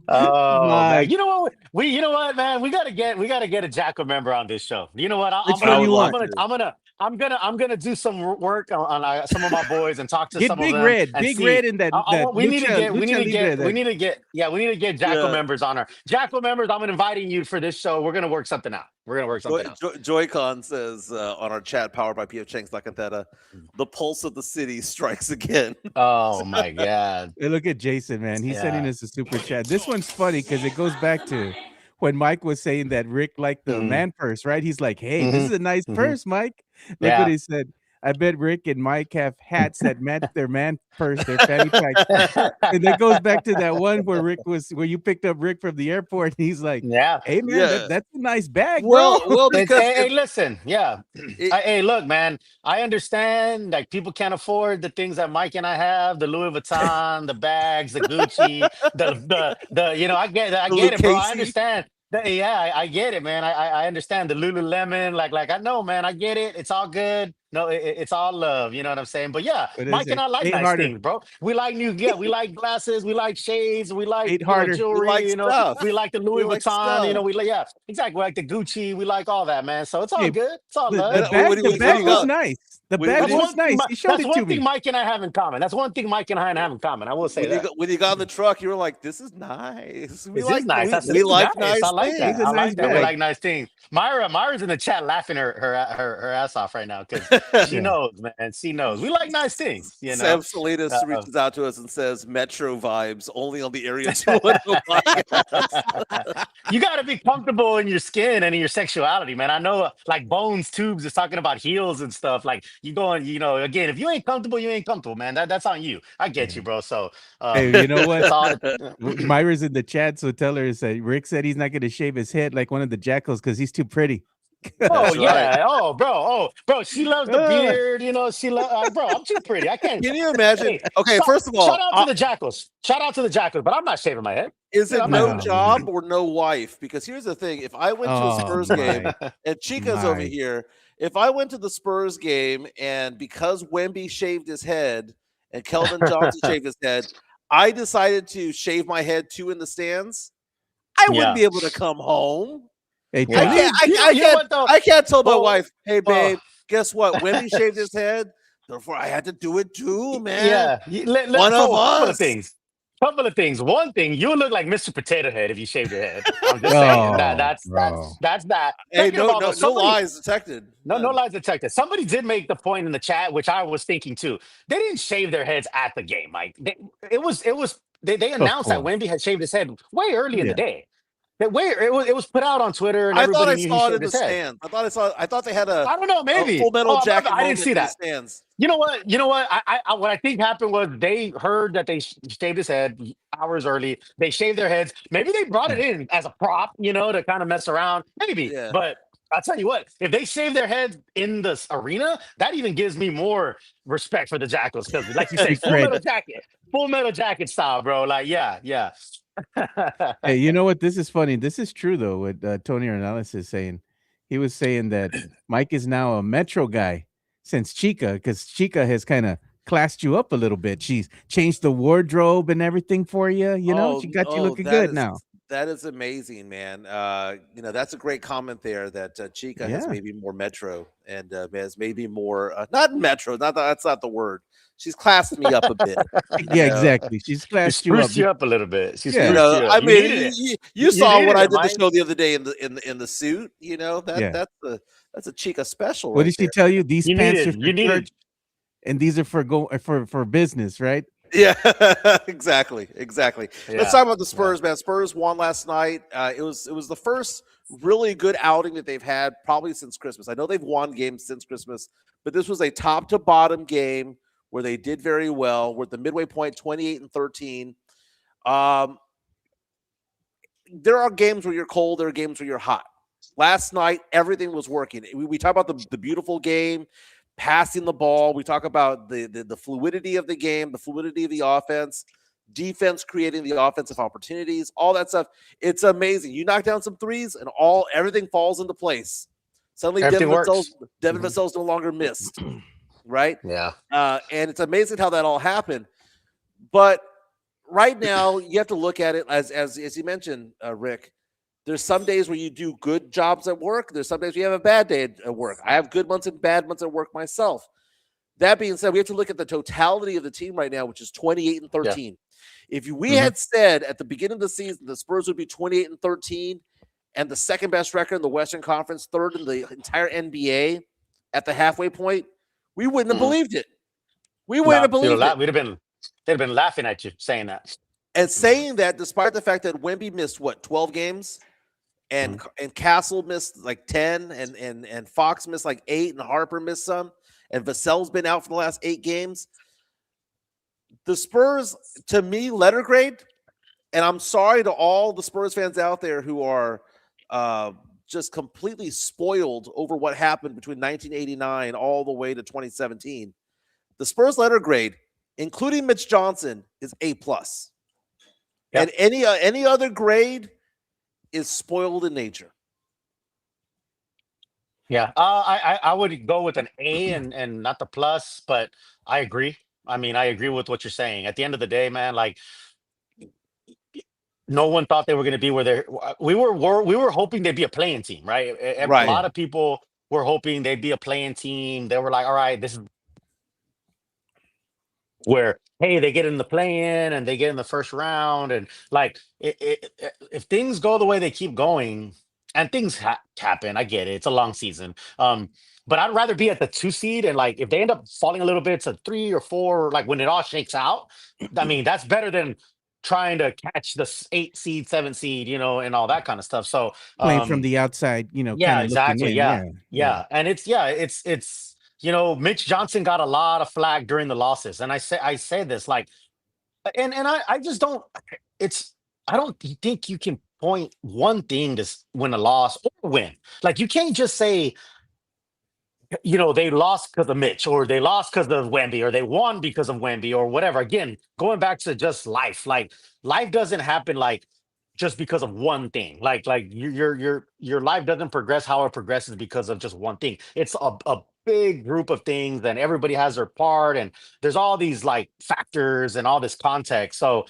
[SPEAKER 3] Oh man,
[SPEAKER 1] Like,
[SPEAKER 3] you know what? You know what, man? We gotta get a Jackal member on this show. You know what?
[SPEAKER 1] which
[SPEAKER 2] I
[SPEAKER 1] one
[SPEAKER 2] would
[SPEAKER 1] you
[SPEAKER 2] love
[SPEAKER 1] want?
[SPEAKER 2] to.
[SPEAKER 3] I'm gonna do some work on some of my boys and talk to
[SPEAKER 1] Get
[SPEAKER 3] some of
[SPEAKER 1] Big
[SPEAKER 3] them
[SPEAKER 1] Red.
[SPEAKER 3] and
[SPEAKER 1] Big
[SPEAKER 3] see.
[SPEAKER 1] Red in that
[SPEAKER 3] We need to
[SPEAKER 1] lucha
[SPEAKER 3] get
[SPEAKER 1] libre.
[SPEAKER 3] we need to get Jackal
[SPEAKER 2] Yeah.
[SPEAKER 3] members on our Jackal members. I'm inviting you for this show. We're gonna work something out. We're gonna work something out.
[SPEAKER 2] Joy-Con says on our chat, powered by PF Chang's Lakanteta, the pulse of the city strikes again.
[SPEAKER 3] Oh my god.
[SPEAKER 1] Hey, look at Jason, man. He's sending
[SPEAKER 3] Yeah.
[SPEAKER 1] us a super chat. This one's funny because it goes back to when Mike was saying that Rick liked the
[SPEAKER 3] Mhm.
[SPEAKER 1] man purse, right? He's like, hey, this
[SPEAKER 3] Mhm.
[SPEAKER 1] is a nice
[SPEAKER 3] Mhm.
[SPEAKER 1] purse, Mike. Look what
[SPEAKER 3] Yeah.
[SPEAKER 1] he said. I bet Rick and Mike have hats that match their man purse, their fanny pack. And that goes back to that one where you picked up Rick from the airport. And he's like,
[SPEAKER 3] Yeah.
[SPEAKER 1] hey, man,
[SPEAKER 2] Yeah.
[SPEAKER 1] that's a nice bag, bro.
[SPEAKER 2] Well, because
[SPEAKER 3] Hey, listen, yeah.
[SPEAKER 2] it-
[SPEAKER 3] Hey, look, man. I understand like people can't afford the things that Mike and I have, the Louis Vuitton, the bags, the Gucci, the you know, I get it, bro. I
[SPEAKER 2] Casey.
[SPEAKER 3] understand. Yeah, I get it, man. I understand the Lululemon. Like I know, man. I get it. It's all good. No, it's all love. You know what I'm saying? But yeah,
[SPEAKER 1] What is
[SPEAKER 3] Mike
[SPEAKER 1] it?
[SPEAKER 3] and I like
[SPEAKER 1] Eight
[SPEAKER 3] nice
[SPEAKER 1] harder.
[SPEAKER 3] things, bro. We like we like glasses, we like shades, we like
[SPEAKER 1] Eight harder. We
[SPEAKER 3] jewelry,
[SPEAKER 2] we like stuff.
[SPEAKER 3] we like the Louis
[SPEAKER 2] We like
[SPEAKER 3] Vuitton,
[SPEAKER 2] stuff.
[SPEAKER 3] we like yeah, exactly. We like the Gucci, we like all that, man. So it's all
[SPEAKER 1] Hey,
[SPEAKER 3] good. It's all
[SPEAKER 1] The,
[SPEAKER 3] love.
[SPEAKER 1] the
[SPEAKER 2] What
[SPEAKER 1] bag,
[SPEAKER 2] do you-
[SPEAKER 1] the
[SPEAKER 2] what do
[SPEAKER 1] bag
[SPEAKER 2] you
[SPEAKER 1] was
[SPEAKER 2] got?
[SPEAKER 1] nice. The
[SPEAKER 2] What-
[SPEAKER 1] bag
[SPEAKER 2] what do you-
[SPEAKER 1] was nice. He showed
[SPEAKER 3] That's
[SPEAKER 1] it
[SPEAKER 3] one
[SPEAKER 1] to
[SPEAKER 3] thing
[SPEAKER 1] me.
[SPEAKER 3] Mike and I have in common. That's one thing Mike and I have in common. I will say that.
[SPEAKER 2] When you got in the truck, you were like, "This is nice. We
[SPEAKER 3] This is nice. I said,
[SPEAKER 2] we
[SPEAKER 3] this is
[SPEAKER 2] like
[SPEAKER 3] nice.
[SPEAKER 2] nice
[SPEAKER 3] I like
[SPEAKER 2] things."
[SPEAKER 3] that.
[SPEAKER 1] It's a
[SPEAKER 3] I
[SPEAKER 1] nice
[SPEAKER 3] like that. We
[SPEAKER 1] bag.
[SPEAKER 3] like nice things. Myra's in the chat laughing her ass off right now because she
[SPEAKER 1] Yeah.
[SPEAKER 3] knows, man. She knows. We like nice things, you know.
[SPEAKER 2] Sam Salinas
[SPEAKER 3] Uh,
[SPEAKER 2] reaches out to us and says, "Metro vibes only on the Area 210."
[SPEAKER 3] You got to be comfortable in your skin and in your sexuality, man. I know, like Bones Tubes is talking about heels and stuff. Like you going, again, if you ain't comfortable, you ain't comfortable, man. That's on you. I get you, bro. So,
[SPEAKER 1] Hey, you know what?
[SPEAKER 3] it's all.
[SPEAKER 1] Myra's in the chat, so tell her that Rick said he's not going to shave his head like one of the Jackals because he's too pretty.
[SPEAKER 3] Oh
[SPEAKER 2] That's
[SPEAKER 3] yeah. Oh, bro. She loves the beard. She loves. Bro, I'm too pretty. I can't.
[SPEAKER 2] Can you imagine?
[SPEAKER 3] Hey,
[SPEAKER 2] Okay, first of all,
[SPEAKER 3] shout out to the Jackals. Shout out to the Jackals. But I'm not shaving my head.
[SPEAKER 2] is it
[SPEAKER 3] I'm not
[SPEAKER 2] no
[SPEAKER 3] doing it.
[SPEAKER 2] job or no wife? Because here's the thing: if I went to a
[SPEAKER 1] Oh,
[SPEAKER 2] Spurs
[SPEAKER 1] my.
[SPEAKER 2] game, and Chica's over
[SPEAKER 1] My.
[SPEAKER 2] here, if I went to the Spurs game and because Wemby shaved his head and Keldon Johnson shaved his head, I decided to shave my head too in the stands, I
[SPEAKER 3] Yeah.
[SPEAKER 2] wouldn't be able to come home.
[SPEAKER 1] Hey,
[SPEAKER 3] Yeah.
[SPEAKER 2] I
[SPEAKER 1] Tony,
[SPEAKER 2] can't.
[SPEAKER 3] You know what, though?
[SPEAKER 2] I can't tell my
[SPEAKER 3] Well,
[SPEAKER 2] wife, "Hey,
[SPEAKER 3] well-
[SPEAKER 2] babe, guess what? Wemby shaved his head, therefore I had to do it too, man."
[SPEAKER 3] Yeah.
[SPEAKER 2] One of
[SPEAKER 3] Couple
[SPEAKER 2] us.
[SPEAKER 3] of things. Couple of things. One thing, you look like Mr. Potato Head if you shaved your head. I'm just saying
[SPEAKER 1] Oh,
[SPEAKER 3] that's
[SPEAKER 1] bro.
[SPEAKER 3] that.
[SPEAKER 2] Hey,
[SPEAKER 3] Second of
[SPEAKER 2] no,
[SPEAKER 3] all,
[SPEAKER 2] no,
[SPEAKER 3] though,
[SPEAKER 2] no
[SPEAKER 3] somebody-
[SPEAKER 2] lies detected.
[SPEAKER 3] No lies detected. Somebody did make the point in the chat, which I was thinking too. They didn't shave their heads at the game, Mike. They announced that
[SPEAKER 1] course.
[SPEAKER 3] Wemby had shaved his head way early in
[SPEAKER 1] Yeah.
[SPEAKER 3] the day. It was put out on Twitter and
[SPEAKER 2] I thought
[SPEAKER 3] everybody
[SPEAKER 2] I
[SPEAKER 3] knew he
[SPEAKER 2] saw it in
[SPEAKER 3] shaved
[SPEAKER 2] the
[SPEAKER 3] his head.
[SPEAKER 2] stands. I thought they had a
[SPEAKER 3] I don't know, maybe
[SPEAKER 2] Full Metal
[SPEAKER 3] Oh,
[SPEAKER 2] Jacket.
[SPEAKER 3] I didn't see
[SPEAKER 2] moment in
[SPEAKER 3] that.
[SPEAKER 2] the stands.
[SPEAKER 3] You know what? I what I think happened was they heard that they shaved his head hours early. They shaved their heads. Maybe they brought it in as a prop, to kind of mess around. Maybe,
[SPEAKER 2] Yeah.
[SPEAKER 3] but I'll tell you what: if they shave their heads in this arena, that even gives me more respect for the Jackals because, like you say,
[SPEAKER 1] Great.
[SPEAKER 3] Full Metal Jacket style, bro. Like, yeah.
[SPEAKER 1] Hey, you know what? This is funny. This is true, though, what Tony Ornelas is saying. He was saying that Mike is now a Metro guy since Chica, because Chica has kind of classed you up a little bit. She's changed the wardrobe and everything for you. She got you looking
[SPEAKER 2] that
[SPEAKER 1] good
[SPEAKER 2] is-
[SPEAKER 1] now.
[SPEAKER 2] That is amazing, man. That's a great comment there that Chica has
[SPEAKER 1] Yeah.
[SPEAKER 2] maybe more metro and has maybe more not metro. Not that's not the word. She's classed me up a bit. You
[SPEAKER 1] Yeah,
[SPEAKER 2] know,
[SPEAKER 1] exactly. She's
[SPEAKER 3] She
[SPEAKER 1] classed you up.
[SPEAKER 3] spruced you up a little bit. She
[SPEAKER 1] Yeah.
[SPEAKER 3] spruced you up.
[SPEAKER 2] I
[SPEAKER 3] You
[SPEAKER 2] mean,
[SPEAKER 3] needed it.
[SPEAKER 2] you
[SPEAKER 3] You
[SPEAKER 2] saw what
[SPEAKER 3] needed
[SPEAKER 2] I
[SPEAKER 3] it,
[SPEAKER 2] did the
[SPEAKER 3] Mike.
[SPEAKER 2] show the other day in the suit. You know
[SPEAKER 1] Yeah.
[SPEAKER 2] that's a Chica special
[SPEAKER 1] What
[SPEAKER 2] right
[SPEAKER 1] did she
[SPEAKER 2] there.
[SPEAKER 1] tell you? These
[SPEAKER 3] You
[SPEAKER 1] pants are
[SPEAKER 3] needed.
[SPEAKER 1] for
[SPEAKER 3] You
[SPEAKER 1] church
[SPEAKER 3] needed.
[SPEAKER 1] and these are for business, right?
[SPEAKER 2] Yeah, exactly, exactly. Let's
[SPEAKER 3] Yeah.
[SPEAKER 2] talk about the
[SPEAKER 3] Yeah.
[SPEAKER 2] Spurs, man. Spurs won last night. It was the first really good outing that they've had probably since Christmas. I know they've won games since Christmas, but this was a top to bottom game where they did very well. We're at the midway point, 28-13. Um, there are games where you're cold. There are games where you're hot. Last night, everything was working. We talk about the beautiful game, passing the ball. We talk about the fluidity of the game, the fluidity of the offense, defense creating the offensive opportunities, all that stuff. It's amazing. You knock down some threes, and everything falls into place. Suddenly,
[SPEAKER 3] Everything works.
[SPEAKER 2] Devin
[SPEAKER 3] Hmm.
[SPEAKER 2] Vassell's no longer missed, right?
[SPEAKER 3] Yeah.
[SPEAKER 2] And it's amazing how that all happened. But right now, you have to look at it as you mentioned, Rick. There's some days where you do good jobs at work. There's some days where you have a bad day at work. I have good months and bad months at work myself. That being said, we have to look at the totality of the team right now, which is 28 and
[SPEAKER 3] Yeah.
[SPEAKER 2] 13. If we
[SPEAKER 3] Hmm.
[SPEAKER 2] had said at the beginning of the season the Spurs would be 28 and 13 and the second best record in the Western Conference, third in the entire NBA at the halfway point, we wouldn't have
[SPEAKER 3] Hmm.
[SPEAKER 2] believed it. We wouldn't
[SPEAKER 3] No,
[SPEAKER 2] have believed it.
[SPEAKER 3] we'd have been. They'd have been laughing at you saying that.
[SPEAKER 2] And saying that despite the fact that Wemby missed 12 games
[SPEAKER 3] Mhm.
[SPEAKER 2] and Castle missed like 10 and Fox missed like 8 and Harper missed some and Vassell's been out for the last 8 games. The Spurs, to me, letter grade, and I'm sorry to all the Spurs fans out there who are just completely spoiled over what happened between 1989 all the way to 2017. The Spurs letter grade, including Mitch Johnson, is A plus,
[SPEAKER 3] Yep.
[SPEAKER 2] and any other grade is spoiled in nature.
[SPEAKER 3] Yeah. I would go with an A and not the plus, but I agree. I mean, I agree with what you're saying. At the end of the day, man, like no one thought they were going to be where they're. We were hoping they'd be a playing team, right? A
[SPEAKER 2] Right.
[SPEAKER 3] lot
[SPEAKER 1] Yeah.
[SPEAKER 3] of people were hoping they'd be a playing team. They were like, all right, this is where hey they get in the play in and they get in the first round and like if things go the way they keep going and things happen. I get it, it's a long season, but I'd rather be at the 2 seed and like if they end up falling a little bit to 3 or 4, like when it all shakes out, I mean that's better than trying to catch the 8 seed 7 seed, and all that kind of stuff. So
[SPEAKER 1] Playing from the outside,
[SPEAKER 3] yeah,
[SPEAKER 1] kind of looking
[SPEAKER 3] exactly.
[SPEAKER 1] in.
[SPEAKER 3] Yeah.
[SPEAKER 1] Yeah. Yeah.
[SPEAKER 3] Yeah. And it's Mitch Johnson got a lot of flack during the losses. And I say this like and I just don't it's I don't think you can point one thing to win a loss or win. Like you can't just say, they lost because of Mitch, or they lost because of Wemby, or they won because of Wemby, or whatever. Again, going back to just life, like life doesn't happen like just because of one thing. Like your life doesn't progress how it progresses because of just one thing. It's a big group of things, and everybody has their part, and there's all these like factors and all this context. So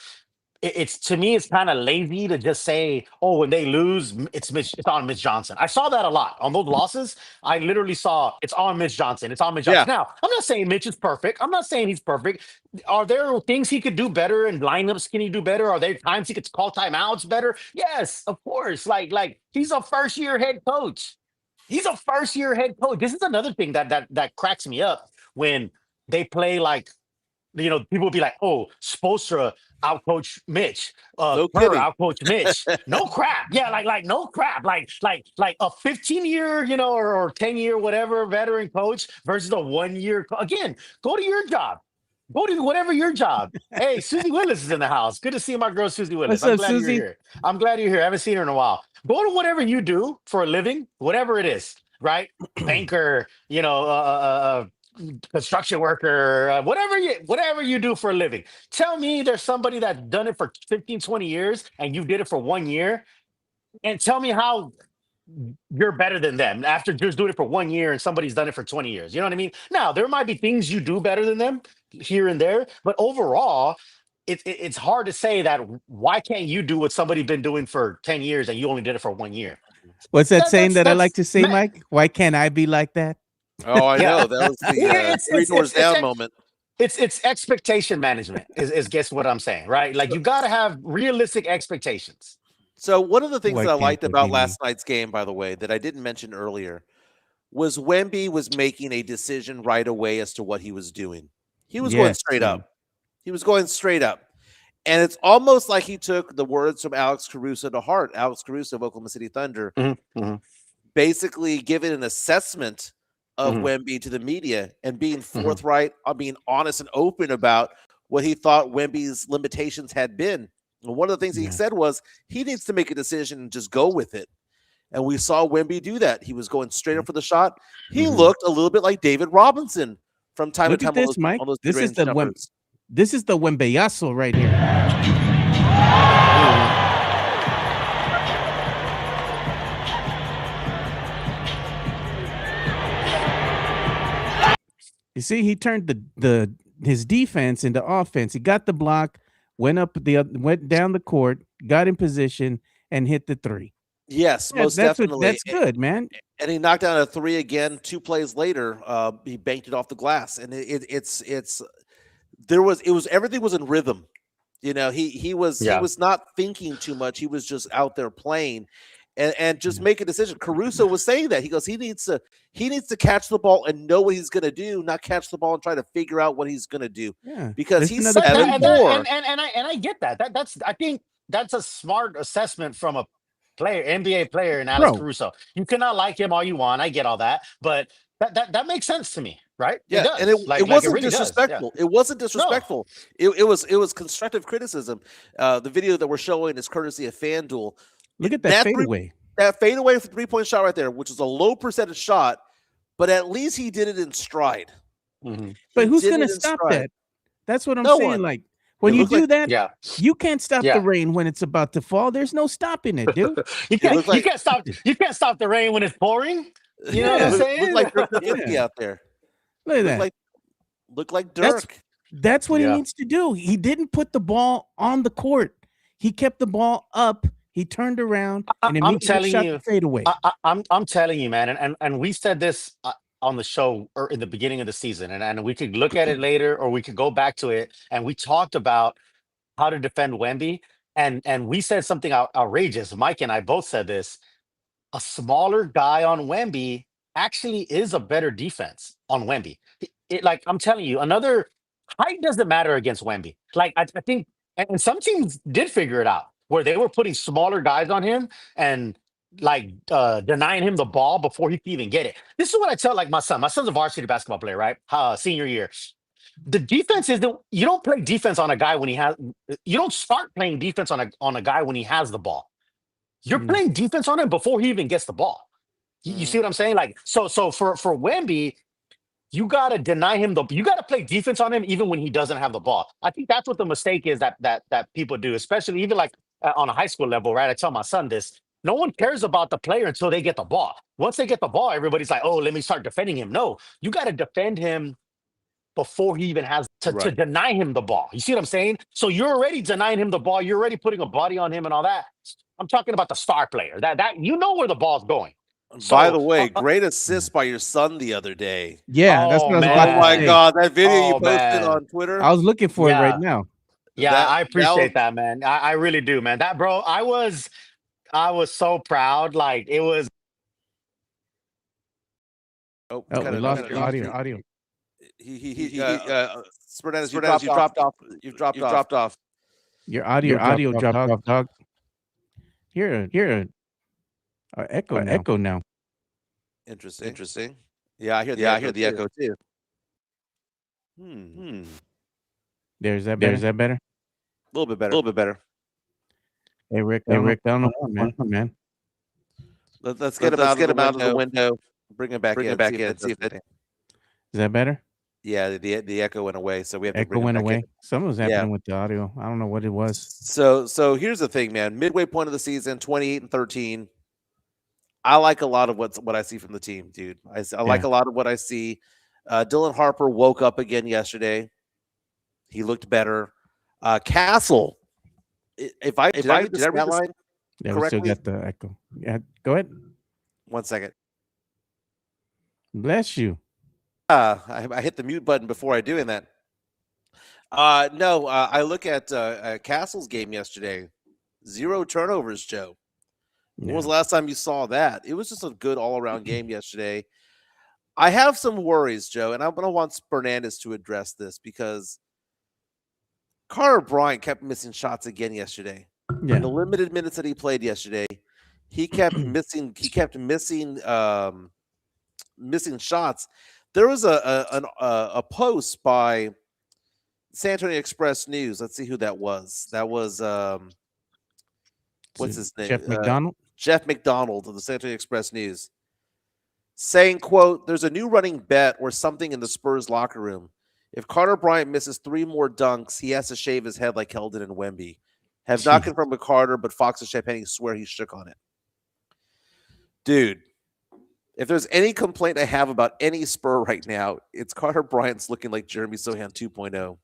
[SPEAKER 3] it's to me, it's kind of lazy to just say, "Oh, when they lose, it's on Mitch Johnson." I saw that a lot on those losses. I literally saw it's on Mitch Johnson. It's on Mitch
[SPEAKER 2] Yeah.
[SPEAKER 3] Johnson. Now, I'm not saying Mitch is perfect. I'm not saying he's perfect. Are there things he could do better, and lineups can he do better? Are there times he could call timeouts better? Yes, of course. Like he's a first year head coach. He's a first year head coach. This is another thing that cracks me up when they play like people be like, "Oh, Spoelstra outcoach Mitch,
[SPEAKER 2] No
[SPEAKER 3] Kerr
[SPEAKER 2] kidding.
[SPEAKER 3] outcoach Mitch." No crap. Yeah, like no crap. Like a 15-year, or 10-year, whatever veteran coach versus a 1 year. Again, go to your job. Go to whatever your job. Hey, Susie Willis is in the house. Good to see my girl Susie Willis.
[SPEAKER 1] What's
[SPEAKER 3] I'm
[SPEAKER 1] up,
[SPEAKER 3] glad you're
[SPEAKER 1] Susie?
[SPEAKER 3] here. I'm glad you're here. I haven't seen her in a while. Go to whatever you do for a living, whatever it is, right? Banker, construction worker, whatever you do for a living. Tell me there's somebody that's done it for 15, 20 years and you did it for 1 year, and tell me how you're better than them after just doing it for 1 year and somebody's done it for 20 years. You know what I mean? Now, there might be things you do better than them here and there, but overall, it's hard to say that why can't you do what somebody's been doing for 10 years and you only did it for 1 year?
[SPEAKER 1] What's that saying that I like
[SPEAKER 3] That's
[SPEAKER 1] to say, Mike? Why can't I be like that?
[SPEAKER 2] Oh, I
[SPEAKER 3] yeah.
[SPEAKER 2] know. That was the Three Doors Down moment.
[SPEAKER 3] It's expectation management is guess what I'm saying, right? Like you got to have realistic expectations.
[SPEAKER 2] So one of the things
[SPEAKER 1] Why
[SPEAKER 2] that I
[SPEAKER 1] can't
[SPEAKER 2] liked
[SPEAKER 1] that
[SPEAKER 2] about
[SPEAKER 1] be me?
[SPEAKER 2] last night's game, by the way, that I didn't mention earlier, was Wemby was making a decision right away as to what he was doing. He was going
[SPEAKER 1] Yes,
[SPEAKER 2] straight
[SPEAKER 1] man.
[SPEAKER 2] up. He was going straight up. And it's almost like he took the words from Alex Caruso to heart. Alex Caruso of Oklahoma City Thunder, basically giving an assessment of Wemby to the media and being forthright, being honest and open about what he thought Wemby's limitations had been. And one of the things he said was he needs to make a decision and just go with it. And we saw Wemby do that. He was going straight up for the shot. He looked a little bit like David Robinson from time
[SPEAKER 1] Look
[SPEAKER 2] to
[SPEAKER 1] at
[SPEAKER 2] time
[SPEAKER 1] this, Mike.
[SPEAKER 2] on those
[SPEAKER 1] This is
[SPEAKER 2] mid-range
[SPEAKER 1] the
[SPEAKER 2] jumpers.
[SPEAKER 1] This is the Wembeyazo right here. You see, he turned his defense into offense. He got the block, went down the court, got in position, and hit the three.
[SPEAKER 2] Yes,
[SPEAKER 1] Yeah,
[SPEAKER 2] most
[SPEAKER 1] that's
[SPEAKER 2] definitely.
[SPEAKER 1] that's good, man.
[SPEAKER 2] And he knocked down a three again 2 plays later. He banked it off the glass, and everything was in rhythm. You know, he was not thinking too much. He was just out there playing and just make a decision. Caruso was saying that. He goes, he needs to catch the ball and know what he's gonna do, not catch the ball and try to figure out what he's gonna do.
[SPEAKER 1] Yeah.
[SPEAKER 2] Because he's
[SPEAKER 1] another
[SPEAKER 2] 7'4".
[SPEAKER 3] And I get that. I think that's a smart assessment from a NBA player in Alex
[SPEAKER 1] Bro.
[SPEAKER 3] Caruso. You cannot like him all you want. I get all that, but that makes sense to me, right?
[SPEAKER 2] Yeah,
[SPEAKER 3] it does.
[SPEAKER 2] and it wasn't
[SPEAKER 3] really
[SPEAKER 2] disrespectful.
[SPEAKER 3] Does. Yeah.
[SPEAKER 2] It wasn't disrespectful. It was constructive criticism. The video that we're showing is courtesy of FanDuel.
[SPEAKER 1] Look at that fadeaway.
[SPEAKER 2] That fadeaway for 3-point shot right there, which is a low percentage shot, but at least he did it in stride.
[SPEAKER 1] But who's going to stop that? That's what I'm saying.
[SPEAKER 2] One.
[SPEAKER 1] Like when you do that, you can't stop
[SPEAKER 3] Yeah.
[SPEAKER 1] the rain when it's about to fall. There's no stopping it, dude.
[SPEAKER 3] You can't stop the rain when it's pouring. You know what I'm saying?
[SPEAKER 2] Look like Dirk Nowitzki out there.
[SPEAKER 1] Look at that.
[SPEAKER 2] Look like Dirk.
[SPEAKER 1] That's what he needs to do. He didn't put the ball on the court. He kept the ball up. He turned around and
[SPEAKER 3] I'm telling
[SPEAKER 1] shot
[SPEAKER 3] you,
[SPEAKER 1] the fadeaway.
[SPEAKER 3] I'm telling you, man, and we said this on the show or in the beginning of the season, and we could look at it later or we could go back to it, and we talked about how to defend Wemby, and we said something outrageous. Mike and I both said this. A smaller guy on Wemby actually is a better defense on Wemby. Like I'm telling you, another height doesn't matter against Wemby. Like I think, and some teams did figure it out where they were putting smaller guys on him and like denying him the ball before he could even get it. This is what I tell like my son. My son's a varsity basketball player, right? Senior year. The defense is you don't play defense on a guy when you don't start playing defense on a guy when he has the ball. You're playing defense on him before he even gets the ball. You see what I'm saying? Like so for Wemby, you gotta deny him you gotta play defense on him even when he doesn't have the ball. I think that's what the mistake is that people do, especially even like on a high school level, right? I tell my son this. No one cares about the player until they get the ball. Once they get the ball, everybody's like, oh, let me start defending him. No, you gotta defend him before he even has to deny him the ball. You see what I'm saying? So you're already denying him the ball. You're already putting a body on him and all that. I'm talking about the star player. That you know where the ball's going.
[SPEAKER 2] By the way, great assist by your son the other day.
[SPEAKER 1] Yeah, that's what I was about to say.
[SPEAKER 2] Oh my God, that video you posted on Twitter.
[SPEAKER 1] I was looking for it right now.
[SPEAKER 3] Yeah, I appreciate that, man. I really do, man. That bro, I was so proud. Like it was.
[SPEAKER 1] Oh, we lost your audio.
[SPEAKER 2] Spurs, you dropped off. You've dropped off.
[SPEAKER 1] Your audio dropped off, dog. Here, echo now.
[SPEAKER 2] Interesting. Yeah, I hear the echo too.
[SPEAKER 1] There's that better?
[SPEAKER 2] A little bit better.
[SPEAKER 1] Hey Rick, I don't know, man.
[SPEAKER 2] Let's get him out of the window. Bring him back in. See if that.
[SPEAKER 1] Is that better?
[SPEAKER 2] Yeah, the echo went away, so we have to
[SPEAKER 1] echo went away. Something was happening with the audio. I don't know what it was.
[SPEAKER 2] So here's the thing, man. Midway point of the season, 28-13. I like a lot of what I see from the team, dude. I like a lot of what I see. Dylan Harper woke up again yesterday. He looked better. Castle. If I did I read the stat line
[SPEAKER 1] Yeah, we still
[SPEAKER 2] correctly?
[SPEAKER 1] got the echo. Yeah, go ahead.
[SPEAKER 2] 1 second.
[SPEAKER 1] Bless you.
[SPEAKER 2] I hit the mute button before I doing that. No, I look at Castle's game yesterday. 0 turnovers, Joe. When was the last time you saw that? It was just a good all-around game yesterday. I have some worries, Joe, and I'm going to want Fernandez to address this because Carter Bryant kept missing shots again yesterday.
[SPEAKER 1] Yeah.
[SPEAKER 2] In the limited minutes that he played yesterday, he kept missing. He kept missing shots. There was a post by San Antonio Express News. Let's see who that was. That was what's his name?
[SPEAKER 1] Jeff McDonald.
[SPEAKER 2] Jeff McDonald of the San Antonio Express News, saying, quote, "There's a new running bet or something in the Spurs locker room. If Carter Bryant misses 3 more dunks, he has to shave his head like Keldon and Wemby. Have not confirmed with Carter, but Fox and Champagne swear he shook on it." Dude, if there's any complaint I have about any Spur right now, it's Carter Bryant's looking like Jeremy Sohan 2.0.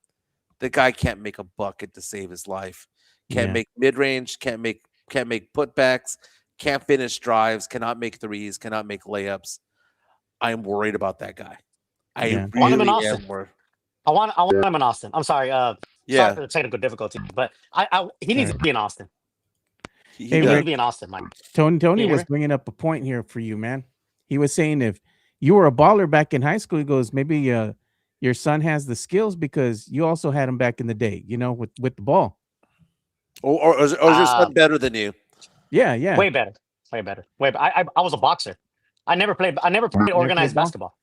[SPEAKER 2] The guy can't make a bucket to save his life. Can't make mid-range, can't make putbacks, can't finish drives, cannot make threes, cannot make layups. I'm worried about that guy. I
[SPEAKER 3] want him in
[SPEAKER 2] really
[SPEAKER 3] Austin.
[SPEAKER 2] am worried.
[SPEAKER 3] I want him in Austin. I'm sorry. Sorry
[SPEAKER 2] Yeah.
[SPEAKER 3] for the technical difficulty, but he needs to be in Austin. He
[SPEAKER 1] Hey,
[SPEAKER 3] needs to
[SPEAKER 1] Rick,
[SPEAKER 3] be in Austin, Mike.
[SPEAKER 1] Tony
[SPEAKER 3] Can you hear
[SPEAKER 1] was
[SPEAKER 3] me?
[SPEAKER 1] bringing up a point here for you, man. He was saying if you were a baller back in high school, he goes, maybe your son has the skills because you also had him back in the day, with the ball.
[SPEAKER 2] Or is your son better than you?
[SPEAKER 1] Yeah, yeah.
[SPEAKER 3] Way better. I was a boxer. I never played organized basketball.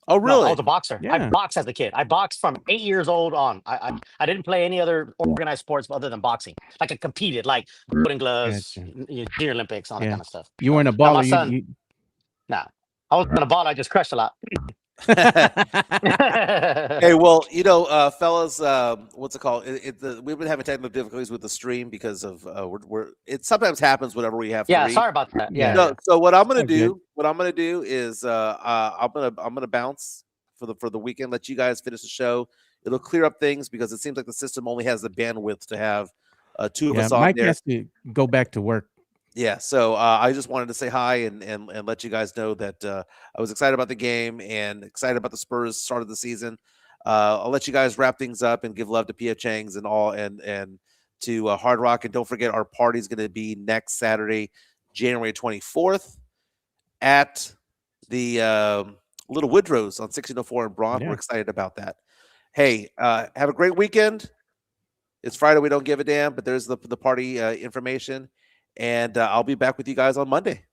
[SPEAKER 2] Oh, really?
[SPEAKER 3] No, I was a boxer.
[SPEAKER 1] Yeah.
[SPEAKER 3] I boxed as a kid. I boxed from 8 years old on. I didn't play any other organized sports other than boxing. Like I competed, like Golden Gloves, Junior Olympics, all that kind of stuff.
[SPEAKER 1] You weren't a
[SPEAKER 3] Now, my
[SPEAKER 1] baller.
[SPEAKER 3] son, nah, I wasn't a baller. I just crushed a lot.
[SPEAKER 2] Hey, well, fellas, what's it called? We've been having technical difficulties with the stream because of it sometimes happens whenever we have.
[SPEAKER 3] Yeah,
[SPEAKER 2] three.
[SPEAKER 3] sorry about that. Yeah.
[SPEAKER 2] No, so what I'm gonna
[SPEAKER 1] Oh,
[SPEAKER 2] do?
[SPEAKER 1] good.
[SPEAKER 2] What I'm gonna do is I'm gonna bounce for the weekend. Let you guys finish the show. It'll clear up things because it seems like the system only has the bandwidth to have 2 of us on
[SPEAKER 1] Mike
[SPEAKER 2] there.
[SPEAKER 1] has to go back to work.
[SPEAKER 2] Yeah, so I just wanted to say hi and let you guys know that I was excited about the game and excited about the Spurs start of the season. I'll let you guys wrap things up and give love to Pia Chang's and all and to Hard Rock. And don't forget, our party is going to be next Saturday, January 24th at the Little Woodrow's on 1604 in Braun.
[SPEAKER 1] Yeah.
[SPEAKER 2] We're excited about that. Hey, have a great weekend. It's Friday. We don't give a damn, but there's the party information. And I'll be back with you guys on Monday.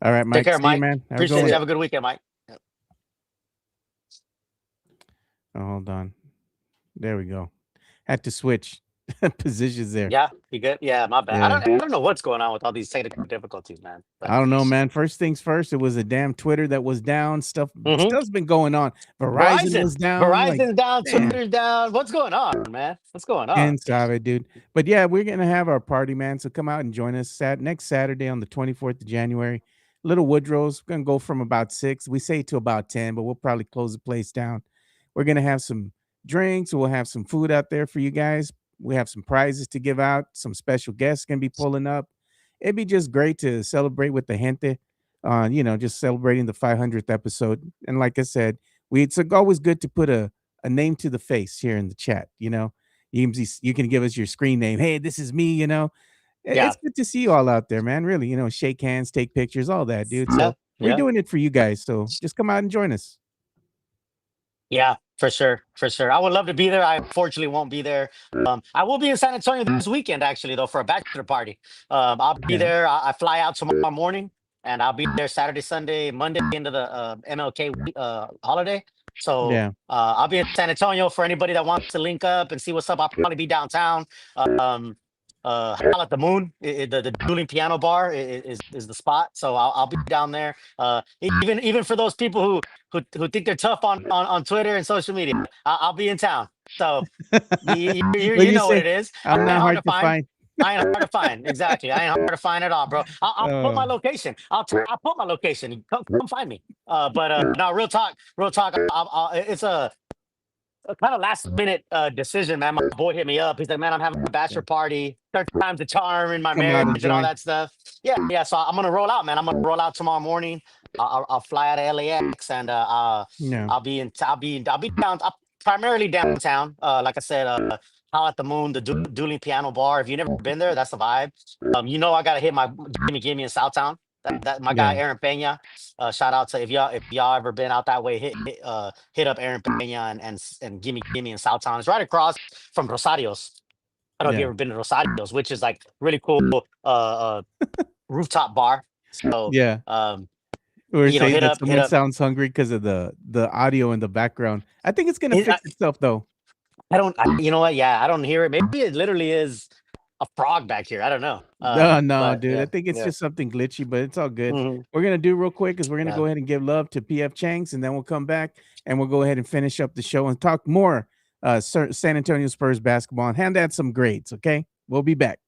[SPEAKER 1] All right, Mike.
[SPEAKER 3] Take care,
[SPEAKER 1] See you,
[SPEAKER 3] Mike.
[SPEAKER 1] man. Have a good
[SPEAKER 3] Appreciate
[SPEAKER 1] one.
[SPEAKER 3] you. Have a good weekend, Mike.
[SPEAKER 1] Oh, hold on. There we go. Had to switch positions there.
[SPEAKER 3] Yeah, you good? Yeah, my bad.
[SPEAKER 1] Yeah.
[SPEAKER 3] I don't know what's going on with all these technical difficulties, man. But
[SPEAKER 1] I don't know, man. First things first, it was a damn Twitter that was down. Stuff's been going on. Verizon was down.
[SPEAKER 3] Verizon's down.
[SPEAKER 1] damn.
[SPEAKER 3] Twitter's down. What's going on, man? What's going on?
[SPEAKER 1] And sorry, dude. But yeah, we're gonna have our party, man. So come out and join us next Saturday on the 24th of January. Little Woodrow's gonna go from about 6. We say to about 10, but we'll probably close the place down. We're gonna have some drinks. We'll have some food out there for you guys. We have some prizes to give out. Some special guests gonna be pulling up. It'd be just great to celebrate with the gente. Just celebrating the 500th episode. And like I said, it's always good to put a name to the face here in the chat. You can give us your screen name. Hey, this is me. It's good to see you all out there, man. Really, shake hands, take pictures, all that, dude. So we're doing it for you guys. So just come out and join us.
[SPEAKER 3] Yeah, for sure. I would love to be there. I unfortunately won't be there. I will be in San Antonio this weekend, actually, though, for a bachelor party. I'll be there. I fly out tomorrow morning, and I'll be there Saturday, Sunday, Monday into the MLK holiday. So I'll be in San Antonio for anybody that wants to link up and see what's up. I'll probably be downtown. Howl at the Moon, the dueling piano bar is the spot. So I'll be down there. Even for those people who think they're tough on Twitter and social media, I'll be in town. So you know what it is.
[SPEAKER 1] I'm not hard to find.
[SPEAKER 3] I ain't hard to find. Exactly. I ain't hard to find at all, bro. I'll put my location. I'll put my location. Come find me. But no, real talk. I'll, it's a kind of last minute decision, man. My boy hit me up. He's like, "Man, I'm having a bachelor
[SPEAKER 1] Yeah.
[SPEAKER 3] party. Third time's the charm in my
[SPEAKER 1] Come out
[SPEAKER 3] marriage
[SPEAKER 1] and
[SPEAKER 3] and all
[SPEAKER 1] join.
[SPEAKER 3] that stuff." Yeah, yeah. So I'm gonna roll out, man. I'm gonna roll out tomorrow morning. I'll fly out of LAX and
[SPEAKER 1] Yeah.
[SPEAKER 3] I'll be down. Primarily downtown. Like I said, How at the Moon, the dueling piano bar. If you've never been there, that's the vibe. I gotta hit my Gimme in Southtown. That my guy
[SPEAKER 1] Yeah.
[SPEAKER 3] Aaron Pena. Shout out to if y'all ever been out that way, hit up Aaron Pena and Gimme in Southtown. It's right across from Rosario's. I don't know if you
[SPEAKER 1] Yeah.
[SPEAKER 3] ever been to Rosario's, which is like really cool rooftop bar. So
[SPEAKER 1] Yeah. We were saying
[SPEAKER 3] hit
[SPEAKER 1] that
[SPEAKER 3] up hit
[SPEAKER 1] someone
[SPEAKER 3] up.
[SPEAKER 1] sounds hungry because of the audio in the background. I think it's gonna
[SPEAKER 3] It, I,
[SPEAKER 1] fix itself though.
[SPEAKER 3] I don't. You know what? Yeah, I don't hear it. Maybe it literally is a frog back here. I don't know.
[SPEAKER 1] No, no,
[SPEAKER 3] But
[SPEAKER 1] dude. I
[SPEAKER 3] yeah,
[SPEAKER 1] think it's
[SPEAKER 3] yeah,
[SPEAKER 1] just something glitchy, but it's all good.
[SPEAKER 3] hmm
[SPEAKER 1] We're gonna do real quick is we're gonna
[SPEAKER 3] yeah.
[SPEAKER 1] go ahead and give love to PF Chang's, and then we'll come back and we'll go ahead and finish up the show and talk more San Antonio Spurs basketball and hand out some grades. Okay, we'll be back.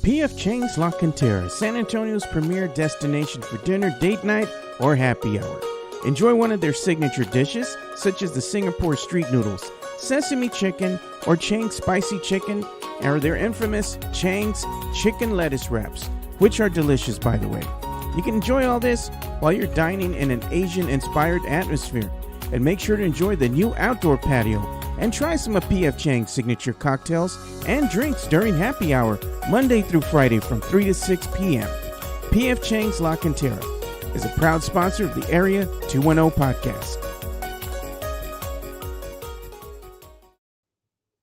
[SPEAKER 1] PF Chang's La Cantera, San Antonio's premier destination for dinner, date night, or happy hour. Enjoy one of their signature dishes, such as the Singapore street noodles, sesame chicken, or Chang's spicy chicken, or their infamous Chang's chicken lettuce wraps, which are delicious, by the way. You can enjoy all this while you're dining in an Asian-inspired atmosphere. And make sure to enjoy the new outdoor patio and try some of PF Chang's signature cocktails and drinks during happy hour, Monday through Friday from 3 to 6 p.m. PF Chang's La Cantera is a proud sponsor of the Area 210 podcast.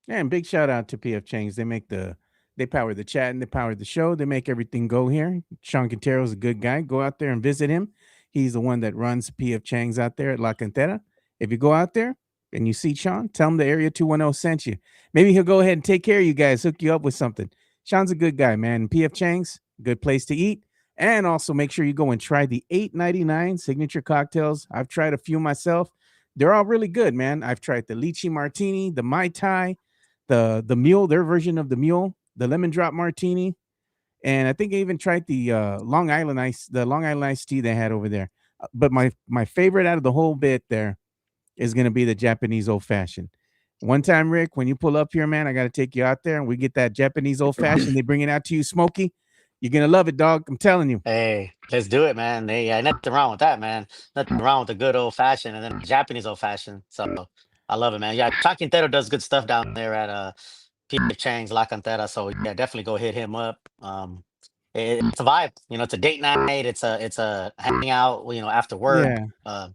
[SPEAKER 1] And big shout out to PF Chang's. They power the chat and they power the show. They make everything go here. Sean Quintero is a good guy. Go out there and visit him. He's the one that runs PF Chang's out there at La Cantera. If you go out there and you see Sean, tell him the Area 210 sent you. Maybe he'll go ahead and take care of you guys, hook you up with something. Sean's a good guy, man. PF Chang's, good place to eat. And also make sure you go and try the $8.99 signature cocktails. I've tried a few myself. They're all really good, man. I've tried the lychee martini, the Mai Tai, the mule, their version of the mule, the lemon drop martini, and I think I even tried the Long Island iced tea they had over there. But my favorite out of the whole bit there is gonna be the Japanese old fashioned. One time, Rick, when you pull up here, man, I got to take you out there and we get that Japanese old fashioned. They bring it out to you smoky. You're gonna love it, dog. I'm telling you.
[SPEAKER 3] Hey, let's do it, man. Hey, yeah, nothing wrong with that, man. Nothing wrong with the good old fashioned and then the Japanese old fashioned. So I love it, man. Yeah, Chuck Quintero does good stuff down there at Peter Chang's La Cantera. So yeah, definitely go hit him up. It's a vibe. It's a date night. It's a hang out. After work.
[SPEAKER 1] Yeah.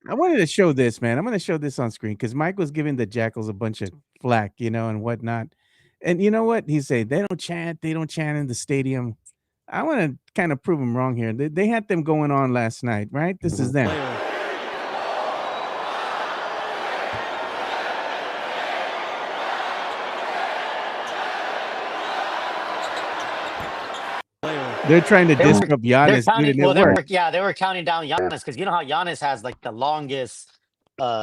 [SPEAKER 1] I wanted to show this, man. I'm going to show this on screen because Mike was giving the Jackals a bunch of flack, and whatnot. And you know what? He said they don't chant. They don't chant in the stadium. I want to kind of prove them wrong here. They had them going on last night, right? This is them. They're trying to
[SPEAKER 3] They were
[SPEAKER 1] disrupt
[SPEAKER 3] they're
[SPEAKER 1] Giannis, dude,
[SPEAKER 3] counting.
[SPEAKER 1] and it
[SPEAKER 3] Well,
[SPEAKER 1] worked.
[SPEAKER 3] they were counting down Giannis because you know how Giannis has like the longest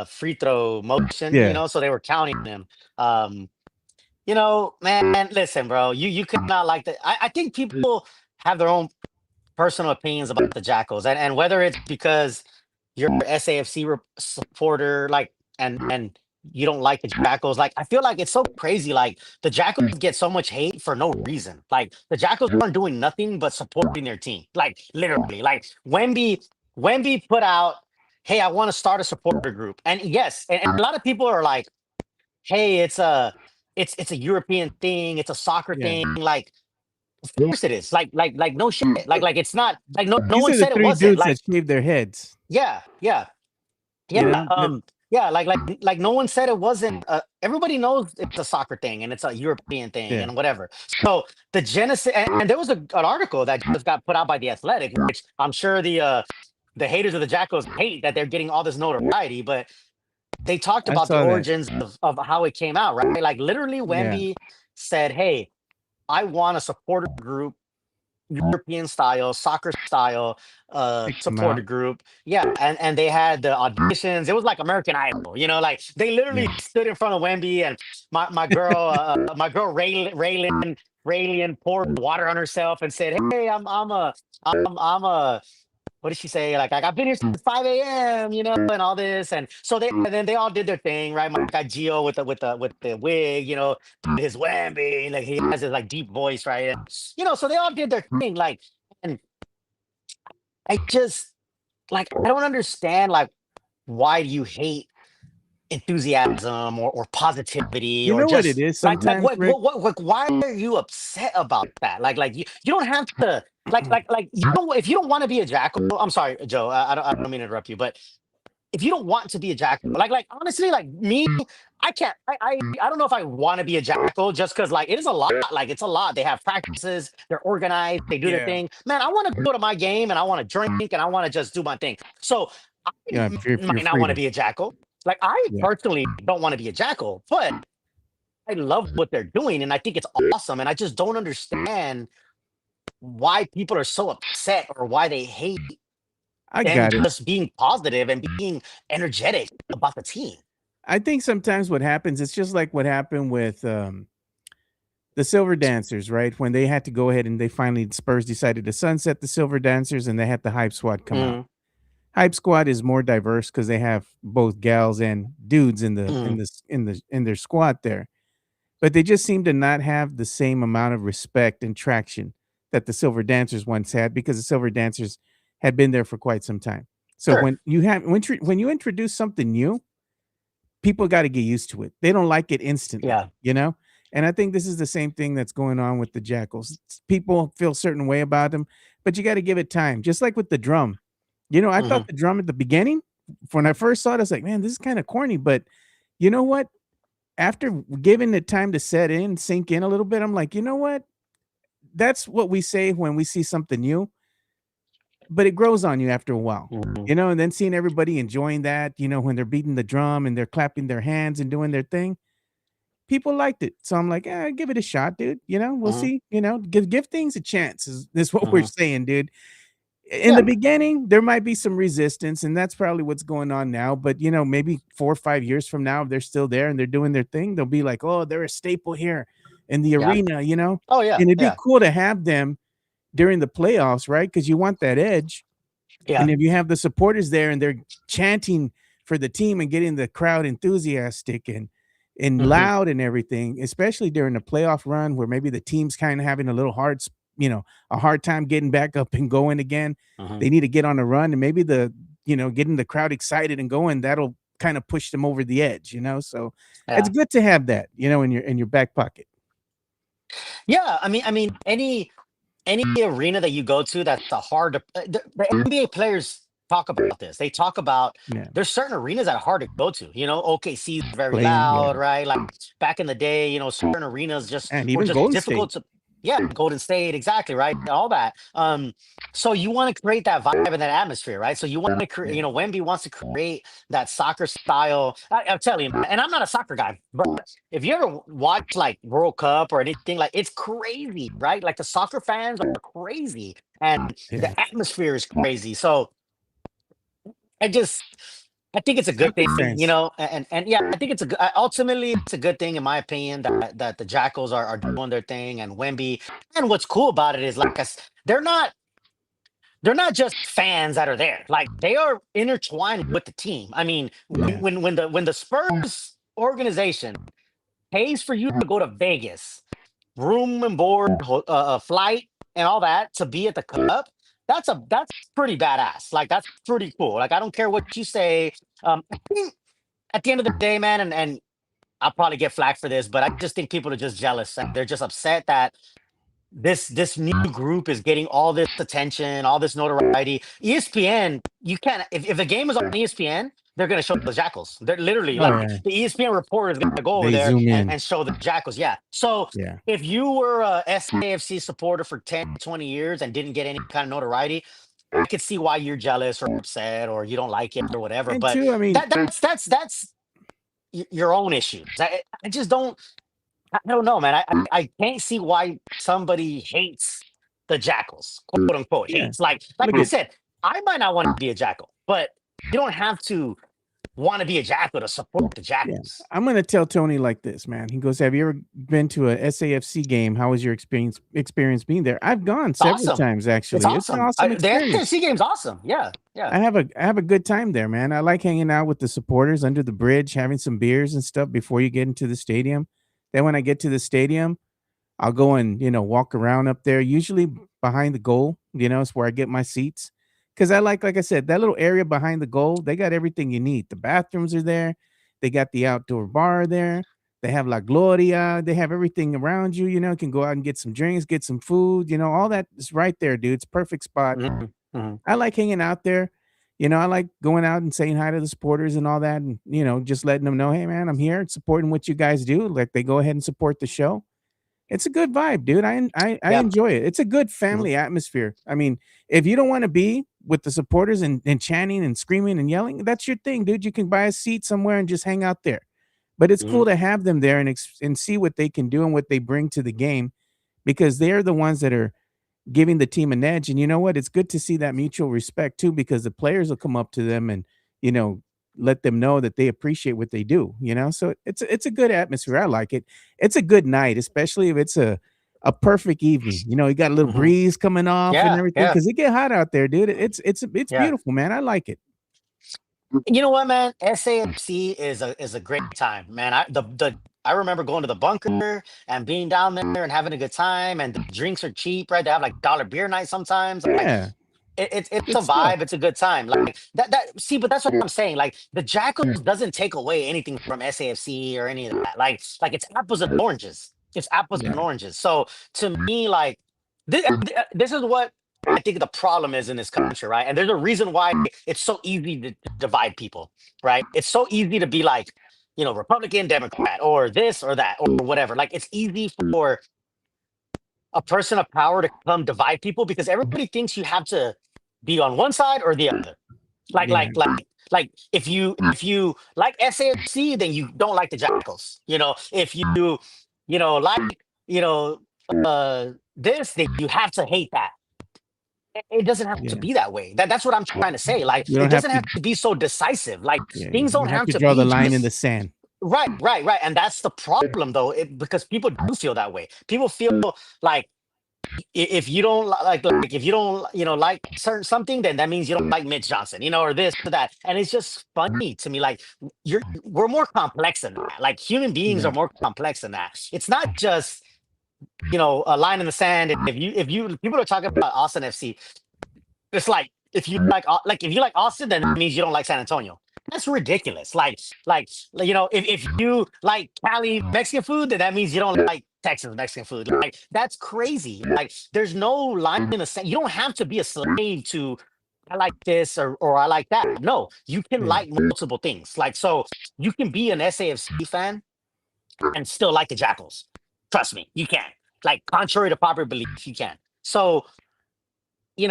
[SPEAKER 3] free throw motion.
[SPEAKER 1] Yeah.
[SPEAKER 3] So they were counting him. Um, Man, listen, bro, you could not like that. I think people have their own personal opinions about the Jackals, and whether it's because you're a SAFC supporter, like, and you don't like the Jackals, like, I feel like it's so crazy. Like, the Jackals get so much hate for no reason. Like, the Jackals aren't doing nothing but supporting their team. Like, literally, like Wemby put out, "Hey, I want to start a supporter group," and yes, and a lot of people are like, "Hey, it's a European thing, it's a soccer
[SPEAKER 1] Yeah.
[SPEAKER 3] thing." Like, of course it is. Like no shit. Like it's not like no
[SPEAKER 1] These
[SPEAKER 3] one
[SPEAKER 1] are the
[SPEAKER 3] said it
[SPEAKER 1] three
[SPEAKER 3] wasn't.
[SPEAKER 1] dudes
[SPEAKER 3] Like,
[SPEAKER 1] that shaved their heads.
[SPEAKER 3] yeah, yeah,
[SPEAKER 1] You
[SPEAKER 3] yeah.
[SPEAKER 1] know, that,
[SPEAKER 3] Yeah, like no one said it wasn't. Everybody knows it's a soccer thing and it's a European thing
[SPEAKER 1] yeah,
[SPEAKER 3] and whatever. So the genesis, and there was an article that just got put out by the Athletic, which I'm sure the haters of the Jackals hate that they're getting all this notoriety, but they talked
[SPEAKER 1] I
[SPEAKER 3] about the
[SPEAKER 1] saw that.
[SPEAKER 3] origins of how it came out, right? Like, literally,
[SPEAKER 1] Yeah,
[SPEAKER 3] Wemby said, "Hey, I want a supporter group, European style, soccer style,
[SPEAKER 1] kicked them
[SPEAKER 3] supporter
[SPEAKER 1] out.
[SPEAKER 3] group." Yeah, and they had the auditions. It was like American Idol, like they
[SPEAKER 1] Yeah,
[SPEAKER 3] literally stood in front of Wemby, and my girl Raylin poured water on herself and said, "Hey, I'm a what did she say? Like I've been here since 5 a.m., and all this, and so and then they all did their thing, right? My guy Gio with the wig, did his whammy, like he has his like deep voice, right? And, so they all did their thing, like, and I just like I don't understand like why do you hate enthusiasm or positivity
[SPEAKER 1] You
[SPEAKER 3] or
[SPEAKER 1] know what it
[SPEAKER 3] just
[SPEAKER 1] is
[SPEAKER 3] like
[SPEAKER 1] sometimes, Rick?
[SPEAKER 3] like why are you upset about that? Like you don't have to like you don't if you don't want to be a jackal. I'm sorry, Joe. I don't mean to interrupt you, but if you don't want to be a jackal, like honestly, like me, I can't. I don't know if I want to be a jackal just because like it is a lot. Like it's a lot. They have practices. They're organized. They do their
[SPEAKER 1] Yeah.
[SPEAKER 3] thing. Man, I want to go to my game and I want to drink and I want to just do my thing. So I
[SPEAKER 1] Yeah, if you're
[SPEAKER 3] might not want to
[SPEAKER 1] freedom.
[SPEAKER 3] be a jackal. Like I
[SPEAKER 1] Yeah.
[SPEAKER 3] personally don't want to be a jackal, but I love what they're doing and I think it's awesome. And I just don't understand why people are so upset or why they hate
[SPEAKER 1] I
[SPEAKER 3] them
[SPEAKER 1] got it.
[SPEAKER 3] just being positive and being energetic about the team.
[SPEAKER 1] I think sometimes what happens, it's just like what happened with the Silver Dancers, right? When they had to go ahead and they finally Spurs decided to sunset the Silver Dancers and they had the Hype Squad come out.
[SPEAKER 3] Mm,
[SPEAKER 1] Hype Squad is more diverse because they have both gals and dudes
[SPEAKER 3] mm,
[SPEAKER 1] in their squad there. But they just seem to not have the same amount of respect and traction that the Silver Dancers once had because the Silver Dancers had been there for quite some time. So
[SPEAKER 3] sure.
[SPEAKER 1] when you introduce something new, people got to get used to it. They don't like it instantly,
[SPEAKER 3] Yeah.
[SPEAKER 1] you know? And I think this is the same thing that's going on with the Jackals. People feel a certain way about them, but you got to give it time. Just like with the drum. I
[SPEAKER 3] Hmm.
[SPEAKER 1] thought the drum at the beginning, when I first saw it, I was like, man, this is kind of corny. But you know what? After giving it time to set in, sink in a little bit, I'm like, you know what? That's what we say when we see something new, but it grows on you after a while,
[SPEAKER 3] Hmm.
[SPEAKER 1] and then seeing everybody enjoying that, when they're beating the drum and they're clapping their hands and doing their thing, people liked it. So I'm like, give it a shot, dude. We'll
[SPEAKER 3] Hmm.
[SPEAKER 1] see. Give things a chance is what we're
[SPEAKER 3] Hmm.
[SPEAKER 1] saying, dude. In the
[SPEAKER 3] Yeah.
[SPEAKER 1] beginning, there might be some resistance, and that's probably what's going on now. But maybe 4 or 5 years from now, if they're still there and they're doing their thing, they'll be like, oh, they're a staple here in the
[SPEAKER 3] Yeah.
[SPEAKER 1] arena,
[SPEAKER 3] Oh yeah.
[SPEAKER 1] and it'd be
[SPEAKER 3] Yeah.
[SPEAKER 1] cool to have them during the playoffs, right? Because you want that edge.
[SPEAKER 3] Yeah.
[SPEAKER 1] And if you have the supporters there and they're chanting for the team and getting the crowd enthusiastic and
[SPEAKER 3] Hmm.
[SPEAKER 1] loud and everything, especially during the playoff run where maybe the team's kind of having a little a hard time getting back up and going again.
[SPEAKER 3] Hmm.
[SPEAKER 1] They need to get on a run and maybe getting the crowd excited and going, that'll kind of push them over the edge. So it's
[SPEAKER 3] Yeah.
[SPEAKER 1] good to have that, in your back pocket.
[SPEAKER 3] Yeah. I mean, any arena that you go to that's a hard to the NBA players talk about this. They talk about
[SPEAKER 1] Yeah.
[SPEAKER 3] there's certain arenas that are hard to go to. OKC is very
[SPEAKER 1] Playing, yeah.
[SPEAKER 3] loud, right? Like back in the day, certain arenas just
[SPEAKER 1] And
[SPEAKER 3] were
[SPEAKER 1] even
[SPEAKER 3] just
[SPEAKER 1] Golden State.
[SPEAKER 3] difficult to. Yeah, Golden State, exactly, right? All that. So you want to create that vibe and that atmosphere, right? So you want to create,
[SPEAKER 1] Yeah.
[SPEAKER 3] Wemby wants to create that soccer style. I'm telling you, man, and I'm not a soccer guy, but if you ever watch like World Cup or anything, like it's crazy, right? Like the soccer fans are crazy and
[SPEAKER 1] Yeah.
[SPEAKER 3] the atmosphere is crazy. So I just I think it's a good
[SPEAKER 1] Soccer
[SPEAKER 3] thing,
[SPEAKER 1] fans.
[SPEAKER 3] and yeah, I think it's a good ultimately it's a good thing in my opinion that the Jackals are doing their thing and Wemby. And what's cool about it is like they're not just fans that are there. Like they are intertwined with the team. I mean, when
[SPEAKER 1] Yeah.
[SPEAKER 3] the Spurs organization pays for you to go to Vegas, room and board, flight, and all that to be at the cup. That's pretty badass. Like that's pretty cool. Like I don't care what you say. I think at the end of the day, man, and I'll probably get flack for this, but I just think people are just jealous. And they're just upset that this new group is getting all this attention, all this notoriety. ESPN, you can't if the game is on ESPN, they're gonna show the Jackals. They're literally
[SPEAKER 1] Oh,
[SPEAKER 3] like
[SPEAKER 1] yeah.
[SPEAKER 3] the ESPN reporter is gonna go over
[SPEAKER 1] They
[SPEAKER 3] there
[SPEAKER 1] zoom
[SPEAKER 3] and,
[SPEAKER 1] in.
[SPEAKER 3] and show the Jackals. Yeah. So
[SPEAKER 1] Yeah.
[SPEAKER 3] if you were a SAFC supporter for 10, 20 years and didn't get any kind of notoriety, I could see why you're jealous or upset or you don't like it or whatever.
[SPEAKER 1] And
[SPEAKER 3] But
[SPEAKER 1] two, I mean,
[SPEAKER 3] that's your own issues. I just don't. I don't know, man. I can't see why somebody hates the Jackals, quote unquote
[SPEAKER 1] yeah.
[SPEAKER 3] hates. Like
[SPEAKER 1] Look
[SPEAKER 3] I
[SPEAKER 1] at
[SPEAKER 3] said, I might not want to be a Jackal, but you don't have to want to be a Jackal to support the
[SPEAKER 1] Yeah.
[SPEAKER 3] Jackals.
[SPEAKER 1] I'm gonna tell Tony like this, man. He goes, "Have you ever been to a SAFC game? How was your experience being there?" I've gone
[SPEAKER 3] It's
[SPEAKER 1] several
[SPEAKER 3] awesome.
[SPEAKER 1] times
[SPEAKER 3] It's
[SPEAKER 1] actually. It's an
[SPEAKER 3] awesome.
[SPEAKER 1] awesome
[SPEAKER 3] The
[SPEAKER 1] experience.
[SPEAKER 3] SFC game's awesome. Yeah, yeah.
[SPEAKER 1] I have a good time there, man. I like hanging out with the supporters under the bridge, having some beers and stuff before you get into the stadium. Then when I get to the stadium, I'll go and, walk around up there, usually behind the goal, it's where I get my seats. Cause I like I said, that little area behind the goal, they got everything you need. The bathrooms are there. They got the outdoor bar there. They have La Gloria. They have everything around you, can go out and get some drinks, get some food, all that is right there, dude. It's a perfect spot.
[SPEAKER 3] Hmm. Hmm.
[SPEAKER 1] I like hanging out there. I like going out and saying hi to the supporters and all that, and just letting them know, hey man, I'm here supporting what you guys do. Like they go ahead and support the show. It's a good vibe, dude. I
[SPEAKER 3] Yeah.
[SPEAKER 1] enjoy it. It's a good
[SPEAKER 3] Mhm.
[SPEAKER 1] family atmosphere. I mean, if you don't want to be with the supporters and chanting and screaming and yelling, that's your thing, dude. You can buy a seat somewhere and just hang out there. But it's
[SPEAKER 3] Mhm.
[SPEAKER 1] cool to have them there and and see what they can do and what they bring to the game because they're the ones that are giving the team an edge. And you know what? It's good to see that mutual respect too, because the players will come up to them and, you know, let them know that they appreciate what they do. So it's a good atmosphere. I like it. It's a good night, especially if it's a perfect evening. You got a little
[SPEAKER 3] Mhm.
[SPEAKER 1] breeze coming off and
[SPEAKER 3] Yeah,
[SPEAKER 1] everything
[SPEAKER 3] yeah,
[SPEAKER 1] because it get hot out there, dude. It's
[SPEAKER 3] yeah.
[SPEAKER 1] beautiful, man. I like it.
[SPEAKER 3] You know what, man? SAFC is a great time, man. I remember going to the bunker and being down there and having a good time, and the drinks are cheap, right? They have like dollar beer night sometimes. Like
[SPEAKER 1] Yeah,
[SPEAKER 3] it's
[SPEAKER 1] good
[SPEAKER 3] a
[SPEAKER 1] stuff.
[SPEAKER 3] vibe. It's a good time. Like that. See, but that's what I'm saying. Like the Jackals doesn't take away anything from SAFC or any of that. Like it's apples and oranges. It's apples and
[SPEAKER 1] Yeah,
[SPEAKER 3] oranges. So to me, like this is what I think the problem is in this country, right? And there's a reason why it's so easy to divide people, right? It's so easy to be like, Republican, Democrat, or this or that, or whatever. Like it's easy for a person of power to come divide people because everybody thinks you have to be on one side or the other. Like,
[SPEAKER 1] yeah,
[SPEAKER 3] like, like, like if you like SAFC, then you don't like the Jackals. If like, you know, this, then you have to hate that. It doesn't have to
[SPEAKER 1] yeah.
[SPEAKER 3] be that way. That's what I'm trying to say. Like,
[SPEAKER 1] You
[SPEAKER 3] it
[SPEAKER 1] don't have
[SPEAKER 3] doesn't
[SPEAKER 1] to.
[SPEAKER 3] have to be so decisive. Like,
[SPEAKER 1] Yeah, you
[SPEAKER 3] things don't
[SPEAKER 1] don't have
[SPEAKER 3] have
[SPEAKER 1] to
[SPEAKER 3] to
[SPEAKER 1] draw the
[SPEAKER 3] be
[SPEAKER 1] line in the
[SPEAKER 3] just
[SPEAKER 1] sand.
[SPEAKER 3] right, right, right. And that's the problem, though, because people do feel that way. People feel like if you don't like if you don't like certain something, then that means you don't like Mitch Johnson, or this or that. And it's just funny to me. Like we're more complex than that. Like human beings are
[SPEAKER 1] Yeah,
[SPEAKER 3] more complex than that. It's not just a line in the sand. If you people are talking about Austin FC, it's like if you like Austin, then that means you don't like San Antonio. That's ridiculous. If you like Cali Mexican food, then that means you don't like Texas Mexican food. Like that's crazy. Like there's no line in the sand. You don't have to be a slave to I like this or I like that. No, you can
[SPEAKER 1] yeah,
[SPEAKER 3] like multiple things. Like so you can be an SAFC fan and still like the Jackals. Trust me, you can. Like contrary to popular belief, you can. So it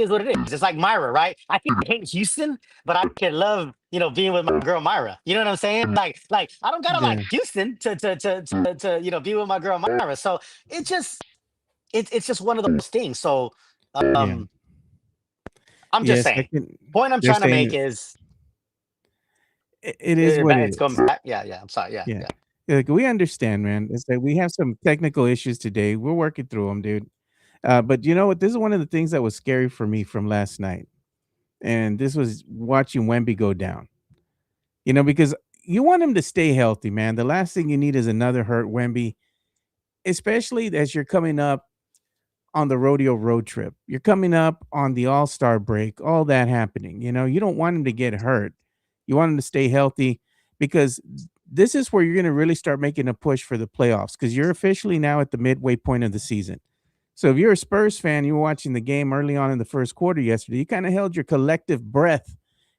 [SPEAKER 3] is what it is. It's like Myra, right? I can hate Houston, but I can love, being with my girl Myra. You know what I'm saying? Like I don't gotta like
[SPEAKER 1] yeah,
[SPEAKER 3] Houston to be with my girl Myra. So it just it's just one of those things. So
[SPEAKER 1] yeah.
[SPEAKER 3] um I'm just
[SPEAKER 1] Yes, I
[SPEAKER 3] saying.
[SPEAKER 1] can.
[SPEAKER 3] Point I'm
[SPEAKER 1] They're
[SPEAKER 3] trying to
[SPEAKER 1] saying
[SPEAKER 3] make is
[SPEAKER 1] it is what it
[SPEAKER 3] it's going
[SPEAKER 1] is.
[SPEAKER 3] back. Yeah, yeah. I'm sorry. Yeah,
[SPEAKER 1] Yeah.
[SPEAKER 3] yeah.
[SPEAKER 1] Yeah, like, we understand, man. It's like we have some technical issues today. We're working through them, dude. But you know what? This is one of the things that was scary for me from last night, and this was watching Wemby go down. Because you want him to stay healthy, man. The last thing you need is another hurt Wemby, especially as you're coming up on the rodeo road trip. You're coming up on the All-Star break, all that happening. You don't want him to get hurt. You want him to stay healthy because this is where you're going to really start making a push for the playoffs because you're officially now at the midway point of the season. So if you're a Spurs fan, you were watching the game early on in the first quarter yesterday, you kind of held your collective breath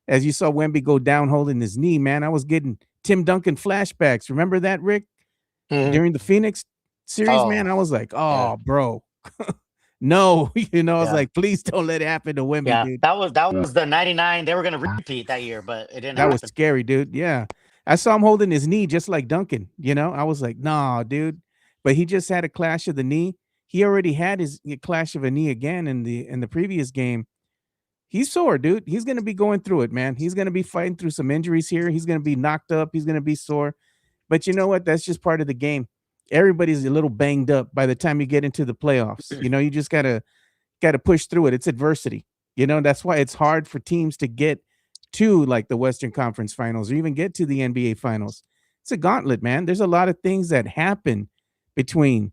[SPEAKER 1] as you saw Wemby go down holding his knee, man. I was getting Tim Duncan flashbacks. Remember that, Rick?
[SPEAKER 3] Mhm.
[SPEAKER 1] During the Phoenix series, man,
[SPEAKER 3] Oh,
[SPEAKER 1] I was like,
[SPEAKER 3] yeah,
[SPEAKER 1] oh, bro, no, I was
[SPEAKER 3] yeah.
[SPEAKER 1] like, please don't let it happen to Wemby,
[SPEAKER 3] Yeah.
[SPEAKER 1] dude.
[SPEAKER 3] That was the 99. They were gonna repeat that year, but it didn't
[SPEAKER 1] That was
[SPEAKER 3] happen.
[SPEAKER 1] scary, dude. Yeah. I saw him holding his knee just like Duncan. I was like, nah, dude. But he just had a clash of the knee. He already had his clash of a knee again in the previous game. He's sore, dude. He's going to be going through it, man. He's going to be fighting through some injuries here. He's going to be knocked up. He's going to be sore. But you know what? That's just part of the game. Everybody's a little banged up by the time you get into the playoffs. You just gotta push through it. It's adversity. That's why it's hard for teams to get to like the Western Conference Finals or even get to the NBA Finals. It's a gauntlet, man. There's a lot of things that happen between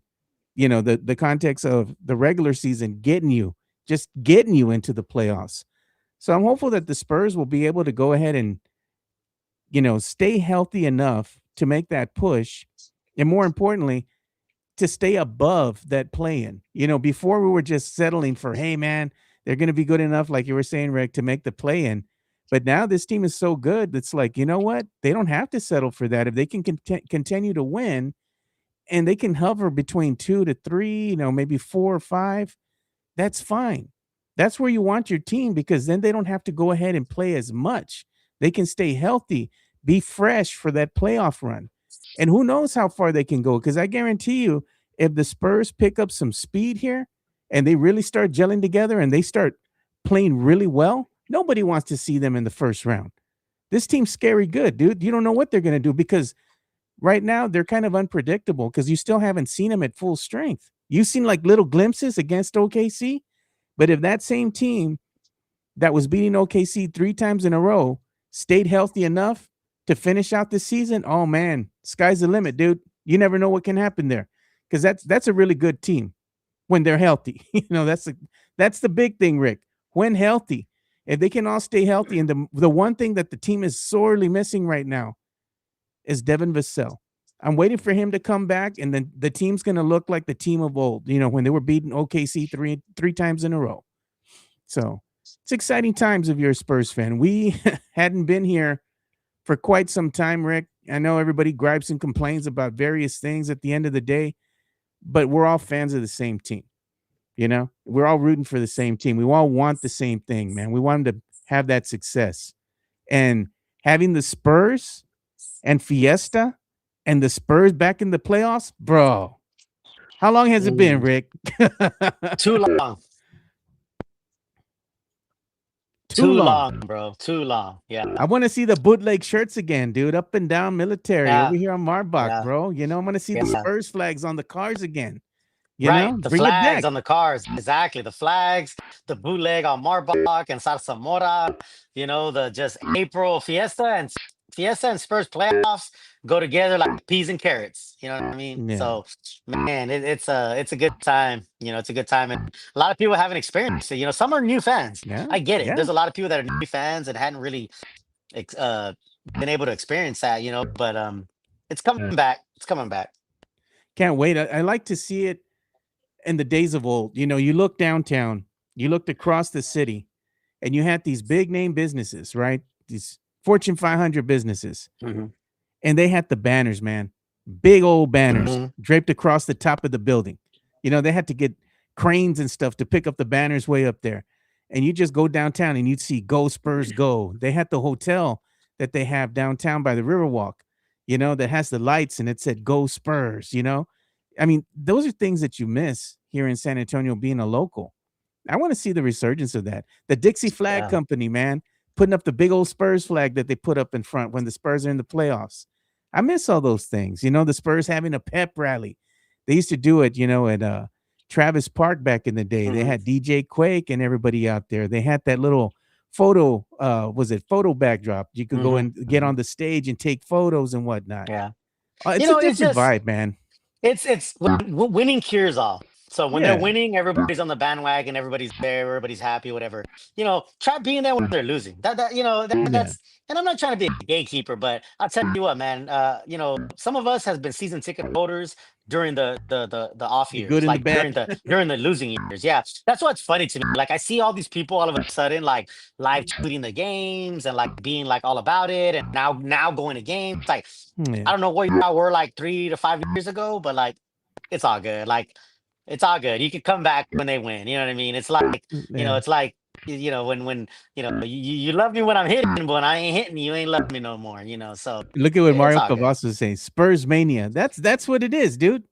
[SPEAKER 1] the context of the regular season getting you into the playoffs. So I'm hopeful that the Spurs will be able to go ahead and stay healthy enough to make that push, and more importantly, to stay above that play-in. Before we were just settling for, hey man, they're going to be good enough, like you were saying, Rick, to make the play-in. But now this team is so good, it's like, you know what? They don't have to settle for that if they can continue to win, and they can hover between 2 to 3, maybe 4 or 5. That's fine. That's where you want your team, because then they don't have to go ahead and play as much. They can stay healthy, be fresh for that playoff run. And who knows how far they can go, because I guarantee you, if the Spurs pick up some speed here and they really start gelling together and they start playing really well, nobody wants to see them in the first round. This team's scary good, dude. You don't know what they're going to do, because right now they're kind of unpredictable because you still haven't seen them at full strength. You've seen like little glimpses against OKC, but if that same team that was beating OKC 3 times in a row stayed healthy enough to finish out the season, oh man, sky's the limit, dude. You never know what can happen there, because that's a really good team when they're healthy. That's the big thing, Rick. When healthy, if they can all stay healthy, and the one thing that the team is sorely missing right now is Devin Vassell. I'm waiting for him to come back, and then the team's going to look like the team of old, when they were beating OKC three times in a row. So it's exciting times if you're a Spurs fan. We hadn't been here for quite some time, Rick. I know everybody gripes and complains about various things at the end of the day, but we're all fans of the same team. We're all rooting for the same team. We all want the same thing, man. We want them to have that success. And having the Spurs and Fiesta and the Spurs back in the playoffs, bro. How long has it been, Rick?
[SPEAKER 3] Too long. Too long, bro. Too long. Yeah.
[SPEAKER 1] I want to see the bootleg shirts again, dude. Up and down military over here on Marbach,
[SPEAKER 3] Yeah.
[SPEAKER 1] bro. I'm going to see the Spurs flags on the cars again.
[SPEAKER 3] Right. The
[SPEAKER 1] Bring it
[SPEAKER 3] flags
[SPEAKER 1] back.
[SPEAKER 3] on the cars. Exactly. The flags, the bootleg on Marbach and Zarzamora, the just April Fiesta and Spurs playoffs go together like peas and carrots. You know what I mean?
[SPEAKER 1] Yeah.
[SPEAKER 3] So, man, it's a good time. It's a good time, and a lot of people haven't experienced it. Some are new fans.
[SPEAKER 1] Yeah.
[SPEAKER 3] I get it.
[SPEAKER 1] Yeah.
[SPEAKER 3] There's a lot of people that are new fans and hadn't really been able to experience that. But it's coming back. It's coming back.
[SPEAKER 1] Can't wait. I like to see it in the days of old. You look downtown, you looked across the city, and you had these big name businesses, right? These Fortune 500 businesses.
[SPEAKER 3] Mhm.
[SPEAKER 1] And they had the banners, man. Big old banners
[SPEAKER 3] Mhm.
[SPEAKER 1] draped across the top of the building. They had to get cranes and stuff to pick up the banners way up there. And you just go downtown and you'd see Go Spurs Go. They had the hotel that they have downtown by the Riverwalk, that has the lights, and it said Go Spurs. I mean, those are things that you miss here in San Antonio being a local. I want to see the resurgence of that. The Dixie Flag
[SPEAKER 3] Yeah.
[SPEAKER 1] Company, man, putting up the big old Spurs flag that they put up in front when the Spurs are in the playoffs. I miss all those things. The Spurs having a pep rally. They used to do it, at Travis Park back in the day. They
[SPEAKER 3] Mhm.
[SPEAKER 1] had DJ Quake and everybody out there. They had that little photo, photo backdrop. You could go
[SPEAKER 3] Mhm.
[SPEAKER 1] and get
[SPEAKER 3] Mhm.
[SPEAKER 1] on the stage and take photos and whatnot.
[SPEAKER 3] Yeah.
[SPEAKER 1] It's a
[SPEAKER 3] It's
[SPEAKER 1] different
[SPEAKER 3] just
[SPEAKER 1] vibe, man.
[SPEAKER 3] it's winning cures all. So when
[SPEAKER 1] Yeah.
[SPEAKER 3] they're winning, everybody's on the bandwagon, everybody's there, everybody's happy, whatever. Try being there when they're losing.
[SPEAKER 1] Yeah.
[SPEAKER 3] That's, and I'm not trying to be a gatekeeper, but I'll tell you what, man. Some of us has been season ticket holders during the off
[SPEAKER 1] The good
[SPEAKER 3] years,
[SPEAKER 1] and the
[SPEAKER 3] like
[SPEAKER 1] bad.
[SPEAKER 3] during the losing years. Yeah, that's what's funny to me. Like I see all these people all of a sudden like live tweeting the games and like being like all about it, and now going to games. It's like
[SPEAKER 1] Yeah.
[SPEAKER 3] I don't know where y'all were like 3 to 5 years ago, but like it's all good. Like it's all good. You can come back when they win. You know what I mean? It's like
[SPEAKER 1] Yeah.
[SPEAKER 3] it's like when you love me when I'm hitting, but when I ain't hitting, you ain't loving me no more. So
[SPEAKER 1] Look at what
[SPEAKER 3] it's
[SPEAKER 1] Mario
[SPEAKER 3] all good.
[SPEAKER 1] Cavazos is saying. Spurs mania. That's what it is, dude.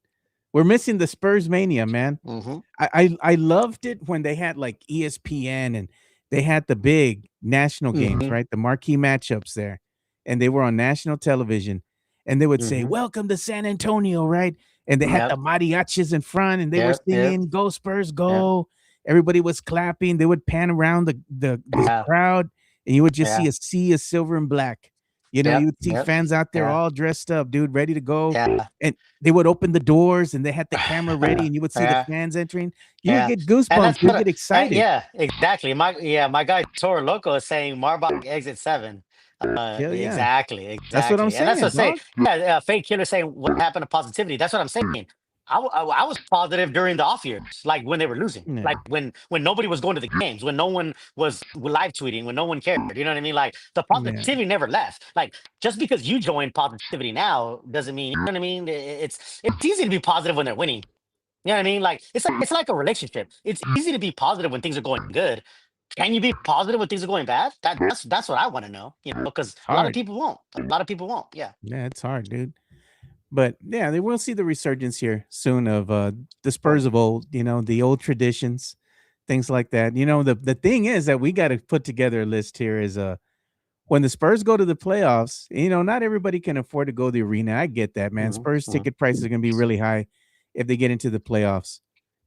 [SPEAKER 1] We're missing the Spurs mania, man.
[SPEAKER 3] Hmm.
[SPEAKER 1] I loved it when they had like ESPN and they had the big national games,
[SPEAKER 3] Hmm.
[SPEAKER 1] right? The marquee matchups there, and they were on national television, and they would say,
[SPEAKER 3] Hmm.
[SPEAKER 1] "Welcome to San Antonio," right? And they had the
[SPEAKER 3] Yep.
[SPEAKER 1] mariachis in front, and they were
[SPEAKER 3] Yep. Yep.
[SPEAKER 1] singing, "Go Spurs,
[SPEAKER 3] Yep.
[SPEAKER 1] go!" Everybody was clapping. They would pan around the
[SPEAKER 3] Yeah.
[SPEAKER 1] crowd, and you would just see
[SPEAKER 3] Yeah.
[SPEAKER 1] a sea of silver and black. You
[SPEAKER 3] Yep.
[SPEAKER 1] would see
[SPEAKER 3] Yep.
[SPEAKER 1] fans out there
[SPEAKER 3] Yeah.
[SPEAKER 1] all dressed up, dude, ready to go.
[SPEAKER 3] Yeah.
[SPEAKER 1] And they would open the doors, and they had the camera ready, and you would see the
[SPEAKER 3] Yeah.
[SPEAKER 1] fans entering. You would
[SPEAKER 3] Yeah.
[SPEAKER 1] get
[SPEAKER 3] And
[SPEAKER 1] goosebumps.
[SPEAKER 3] that's
[SPEAKER 1] You'd
[SPEAKER 3] what.
[SPEAKER 1] get excited.
[SPEAKER 3] Yeah. Exactly. My guy Toro Loco is saying Marbach exit 7.
[SPEAKER 1] Hell yeah.
[SPEAKER 3] Exactly.
[SPEAKER 1] That's what I'm
[SPEAKER 3] Exactly. And that's
[SPEAKER 1] saying,
[SPEAKER 3] what I say.
[SPEAKER 1] dog.
[SPEAKER 3] Yeah. Fake killer saying what happened to positivity. That's what I'm saying. I was positive during the off years, like when they were losing,
[SPEAKER 1] Yeah.
[SPEAKER 3] like when nobody was going to the games, when no one was live tweeting, when no one cared. You know what I mean? Like the
[SPEAKER 1] Yeah.
[SPEAKER 3] positivity never left. Like just because you join positivity now doesn't mean, you know what I mean. It's easy to be positive when they're winning. You know what I mean? Like it's like a relationship. It's easy to be positive when things are going good. Can you be positive when things are going bad? That's what I want to know. Because
[SPEAKER 1] It's
[SPEAKER 3] a lot of
[SPEAKER 1] hard.
[SPEAKER 3] people won't. A lot of people won't. Yeah.
[SPEAKER 1] Yeah, it's hard, dude. But yeah, they will see the resurgence here soon of the Spurs of old, the old traditions, things like that. The thing is that we got to put together a list here is when the Spurs go to the playoffs, not everybody can afford to go to the arena. I get that, man.
[SPEAKER 3] Hmm.
[SPEAKER 1] Spurs
[SPEAKER 3] Hmm.
[SPEAKER 1] ticket prices are going to be really high if they get into the playoffs.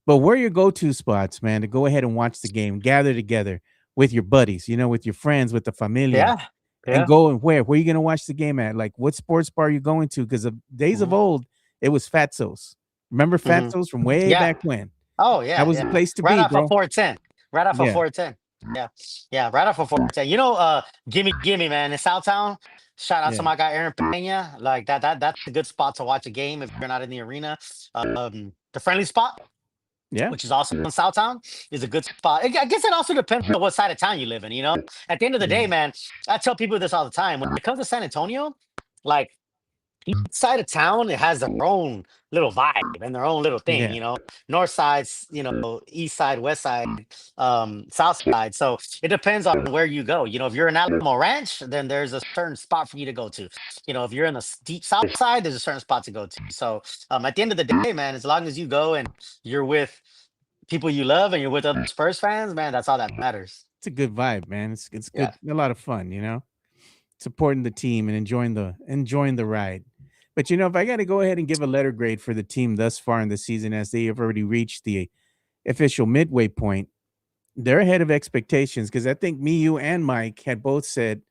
[SPEAKER 1] But where are your go-to spots, man, to go ahead and watch the game, gather together with your buddies, with your friends, with the familia,
[SPEAKER 3] Yeah.
[SPEAKER 1] and
[SPEAKER 3] Yeah.
[SPEAKER 1] go and where are you gonna watch the game at? Like, what sports bar are you going to? Because of days of
[SPEAKER 3] Hmm.
[SPEAKER 1] old, it was Fatso's. Remember
[SPEAKER 3] Hmm.
[SPEAKER 1] Fatso's from way
[SPEAKER 3] Yeah.
[SPEAKER 1] back when?
[SPEAKER 3] Oh
[SPEAKER 1] That
[SPEAKER 3] yeah,
[SPEAKER 1] was the
[SPEAKER 3] yeah.
[SPEAKER 1] place to
[SPEAKER 3] Right
[SPEAKER 1] be,
[SPEAKER 3] off of
[SPEAKER 1] bro.
[SPEAKER 3] 410. Right off of
[SPEAKER 1] Yeah,
[SPEAKER 3] 410. Yeah. Yeah, right off of 410. Gimme Gimme, man, in Southtown. Shout out to
[SPEAKER 1] yeah,
[SPEAKER 3] my guy Aaron Pena. Like that's a good spot to watch a game if you're not in the arena. The friendly spot,
[SPEAKER 1] yeah,
[SPEAKER 3] which is also in Southtown, is a good spot. I guess it also depends on what side of town you live in. At the end of the
[SPEAKER 1] yeah,
[SPEAKER 3] day, man, I tell people this all the time. When it comes to San Antonio, like each side of town, it has their own little vibe and their own little thing,
[SPEAKER 1] yeah.
[SPEAKER 3] north side's, east side, west side, south side. So it depends on where you go. If you're in Alamo Ranch, then there's a certain spot for you to go to. If you're in the deep south side, there's a certain spot to go to. So at the end of the day, man, as long as you go and you're with people you love and you're with other Spurs fans, man, that's all that matters.
[SPEAKER 1] It's a good vibe, man. It's
[SPEAKER 3] Yeah.
[SPEAKER 1] good, a lot of fun, supporting the team and enjoying the ride. But if I got to go ahead and give a letter grade for the team thus far in the season, as they have already reached the official midway point, they're ahead of expectations because I think me, you, and Mike had both said,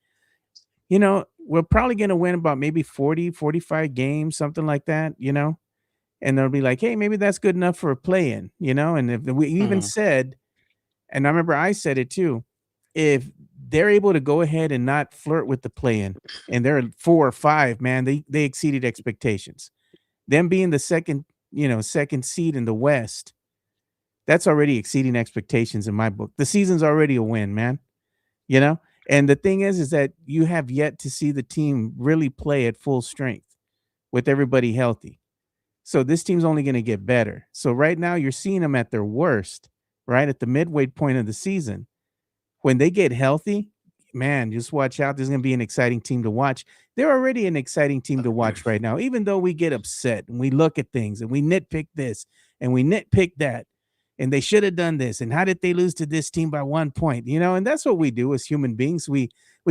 [SPEAKER 1] we're probably going to win about maybe 40, 45 games, something like that. And they'll be like, hey, maybe that's good enough for a play in. And if we even
[SPEAKER 3] Hmm.
[SPEAKER 1] said, and I remember I said it too, if they're able to go ahead and not flirt with the play in and they're at 4 or 5, man, they exceeded expectations. Them being the second seed in the West, that's already exceeding expectations in my book. The season's already a win, man. You know? And the thing is that you have yet to see the team really play at full strength with everybody healthy. So this team's only going to get better. So right now you're seeing them at their worst, right? At the midway point of the season. When they get healthy, man, just watch out. There's going to be an exciting team to watch. They're already an exciting team to watch right now, even though we get upset and we look at things and we nitpick this and we nitpick that. And they should have done this. And how did they lose to this team by 1 point? And that's what we do as human beings. We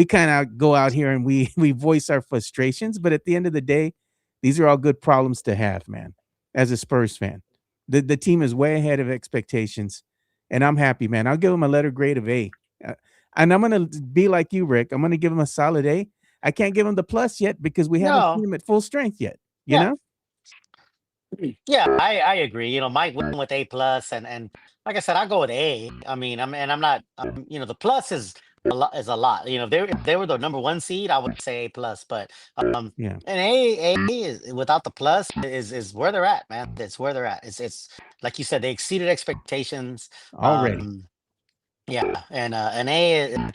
[SPEAKER 1] kind of go out here and we we voice our frustrations. But at the end of the day, these are all good problems to have, man. As a Spurs fan, the team is way ahead of expectations, and I'm happy, man. I'll give them a letter grade of A. Uh, and I'm gonna be like you, Rick. I'm gonna give them a solid A. I can't give them the plus yet because we haven't seen
[SPEAKER 3] No.
[SPEAKER 1] them at full strength yet. You
[SPEAKER 3] Yeah.
[SPEAKER 1] know?
[SPEAKER 3] Yeah, I agree. Mike went with A+, and like I said, I go with A. I mean, I'm not. The plus is a lot. If they were the number one seed, I would say A+. But
[SPEAKER 1] Yeah.
[SPEAKER 3] an A is without the plus is where they're at, man. It's where they're at. It's like you said, they exceeded expectations.
[SPEAKER 1] Already.
[SPEAKER 3] Um, yeah, and an A.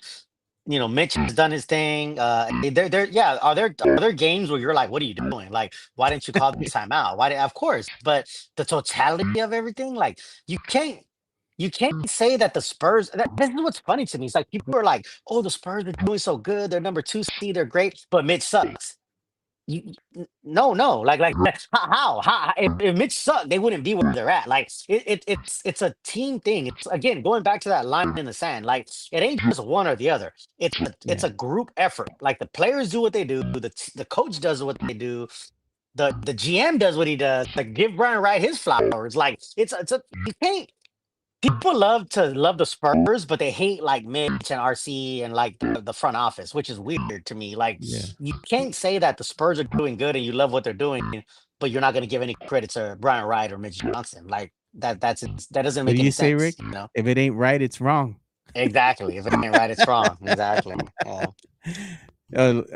[SPEAKER 3] Mitch has done his thing. There, yeah. Are there games where you're like, what are you doing? Like, why didn't you call this timeout? Of course, but the totality of everything, like, you can't say that the Spurs. This is what's funny to me. It's like people are like, oh, the Spurs are doing so good. They're number two seed. They're great, but Mitch sucks. No, like how if Mitch sucked, they wouldn't be where they're at. Like it's a team thing. It's again going back to that line in the sand. Like it ain't just one or the other. It's
[SPEAKER 1] Yeah.
[SPEAKER 3] a group effort. Like the players do what they do, the coach does what they do, the GM does what he does. Like give Brian Wright his flowers. Like it's a you can't. People love the Spurs, but they hate like Mitch and RC and like the front office, which is weird to me. Like
[SPEAKER 1] Yeah.
[SPEAKER 3] you can't say that the Spurs are doing good and you love what they're doing, but you're not going to give any credit to Brian Wright or Mitch Johnson. Like that doesn't
[SPEAKER 1] What do
[SPEAKER 3] make
[SPEAKER 1] you
[SPEAKER 3] any
[SPEAKER 1] say,
[SPEAKER 3] sense.
[SPEAKER 1] Rick? If it ain't right, it's wrong.
[SPEAKER 3] Exactly. If it ain't right, it's wrong. Exactly. Yeah.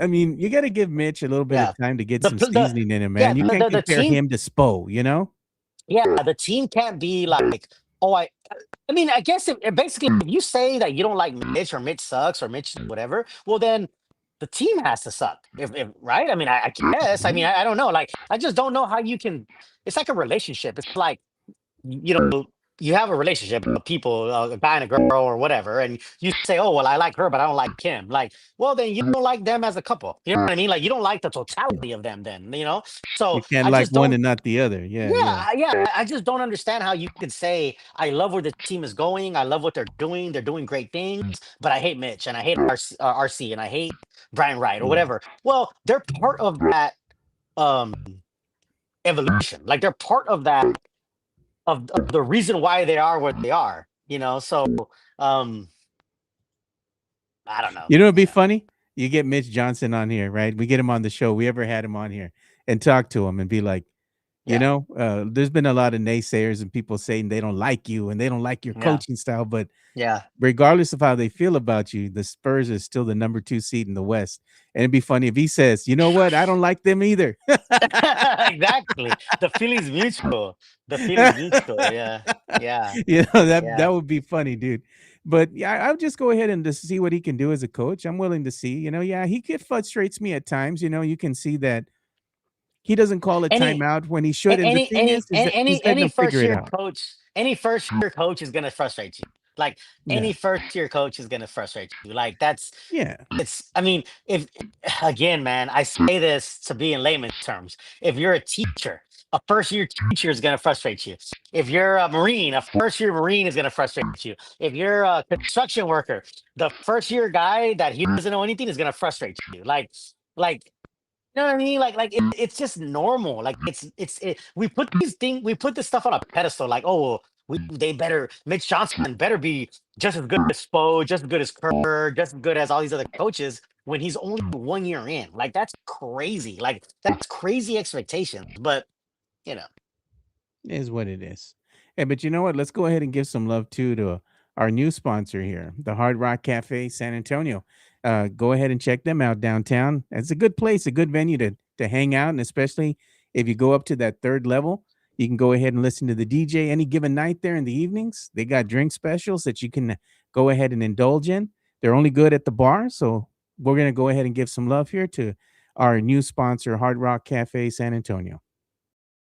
[SPEAKER 1] I mean, you got to give Mitch a little bit of
[SPEAKER 3] Yeah.
[SPEAKER 1] time to get
[SPEAKER 3] The
[SPEAKER 1] some
[SPEAKER 3] pl- the
[SPEAKER 1] seasoning in him,
[SPEAKER 3] yeah
[SPEAKER 1] man. You can't
[SPEAKER 3] the
[SPEAKER 1] compare
[SPEAKER 3] team
[SPEAKER 1] him to Spo, you know?
[SPEAKER 3] yeah the team can't be like oh I mean I guess basically if you say that you don't like Mitch or Mitch sucks or Mitch whatever, well then the team has to suck. If right? I mean, I guess. I mean, I don't know. Like, I just don't know how you can. It's like a relationship. It's like you have a relationship with people, a guy and a girl or whatever, and you say, "Oh, well, I like her, but I don't like him." Like, well, then you don't like them as a couple. You know what I mean? Like, you don't like the totality of them. Then
[SPEAKER 1] You
[SPEAKER 3] So
[SPEAKER 1] can't
[SPEAKER 3] I
[SPEAKER 1] like
[SPEAKER 3] just
[SPEAKER 1] one
[SPEAKER 3] don't.
[SPEAKER 1] and not the other. Yeah, yeah,
[SPEAKER 3] Yeah. I just don't understand how you could say I love where the team is going. I love what they're doing. They're doing great things, but I hate Mitch and I hate RC and I hate Brian Wright or
[SPEAKER 1] yeah.
[SPEAKER 3] whatever. Well, they're part of that um evolution. Like they're part of that of the reason why they are where they are. So um I don't know.
[SPEAKER 1] You know, it'd be funny. You get Mitch Johnson on here, right? We get him on the show. We ever had him on here and talk to him and be like,
[SPEAKER 3] Yeah,
[SPEAKER 1] there's been a lot of naysayers and people saying they don't like you and they don't like your
[SPEAKER 3] yeah,
[SPEAKER 1] coaching style. But
[SPEAKER 3] yeah.
[SPEAKER 1] regardless of how they feel about you, the Spurs is still the number 2 seed in the West. And it'd be funny if he says, you know what? I don't like them either.
[SPEAKER 3] Exactly. The feeling's mutual. The feeling's mutual. Yeah, yeah,
[SPEAKER 1] That
[SPEAKER 3] yeah.
[SPEAKER 1] would be funny, dude. But yeah, I'll just go ahead and just see what he can do as a coach. I'm willing to see. Yeah, he could frustrates me at times. You can see that he doesn't call a
[SPEAKER 3] Any
[SPEAKER 1] timeout when he should. And the thing is that he's letting
[SPEAKER 3] any
[SPEAKER 1] them figure
[SPEAKER 3] first
[SPEAKER 1] it
[SPEAKER 3] year
[SPEAKER 1] out.
[SPEAKER 3] coach, is gonna frustrate you. Like
[SPEAKER 1] Yeah,
[SPEAKER 3] any first year coach is gonna frustrate you. Like that's
[SPEAKER 1] yeah,
[SPEAKER 3] I mean, if again, man, I say this to be in layman's terms. If you're a teacher, a first year teacher is going to frustrate you. If you're a Marine, a first year Marine is going to frustrate you. If you're a construction worker, the first year guy that he doesn't know anything is going to frustrate you. Like, you know what I mean? It's just normal. Like we put this stuff on a pedestal. Like, oh, well, they better Mitch Johnson better be just as good as Spo, just as good as Kerr, just as good as all these other coaches when he's only 1 year in. Like that's crazy. Like that's crazy expectations. But you know,
[SPEAKER 1] it is what it is. Hey, but you know what? Let's go ahead and give some love too to our new sponsor here, the Hard Rock Cafe San Antonio. Go ahead and check them out downtown. It's a good place, a good venue to hang out, and especially if you go up to that third level, you can go ahead and listen to the DJ any given night there in the evenings. They got drink specials that you can go ahead and indulge in. They're only good at the bar, so we're gonna go ahead and give some love here to our new sponsor, Hard Rock Cafe San Antonio.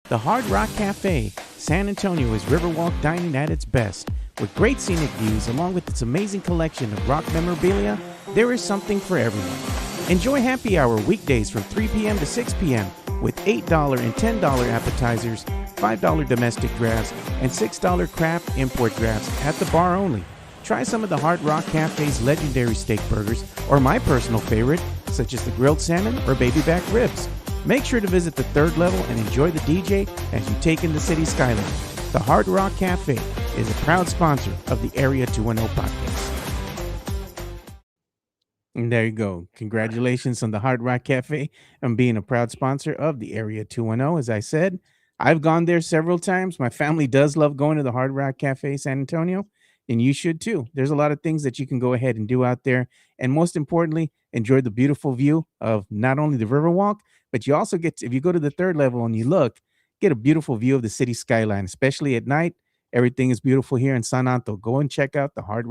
[SPEAKER 1] The Hard Rock Cafe, San Antonio is Riverwalk dining at its best. With great scenic views along with its amazing collection of rock memorabilia, there is something for everyone. Enjoy happy hour weekdays from 3 p.m. to 6 p.m. with $8 and $10 appetizers, $5 domestic drafts, and $6 craft import drafts at the bar only. Try some of the Hard Rock Cafe's legendary steak burgers, or my personal favorite, such as the grilled salmon or baby back ribs. Make sure to visit the third level and enjoy the DJ as you take in the city skyline. The Hard Rock Cafe is a proud sponsor of the Area 210 podcast. And there you go. Congratulations on the Hard Rock Cafe and being a proud sponsor of the Area 210. As I said, I've gone there several times. My family does love going to the Hard Rock Cafe San Antonio, and you should too. There's a lot of things that you can go ahead and do out there. And most importantly, enjoy the beautiful view of not only the Riverwalk, but you also get if you go to the third level and you look, get a beautiful view of the city skyline, especially at night. Everything is beautiful here in San Anto. Go and check out the Hard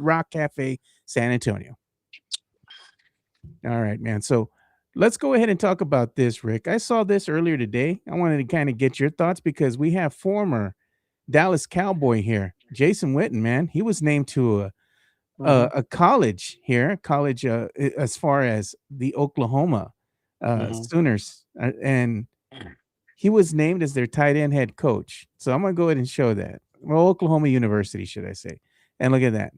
[SPEAKER 1] Rock Cafe San Antonio. All right, man. So let's go ahead and talk about this, Rick. I saw this earlier today. I wanted to kind of get your thoughts because we have former Dallas Cowboy here, Jason Witten, man. He was named to
[SPEAKER 3] hmm
[SPEAKER 1] a college here, as far as the Oklahoma
[SPEAKER 3] Hmm.
[SPEAKER 1] Sooners, and he was named as their tight end head coach. So I'm gonna go ahead and show that. Well, Oklahoma University, should I say? And look at that.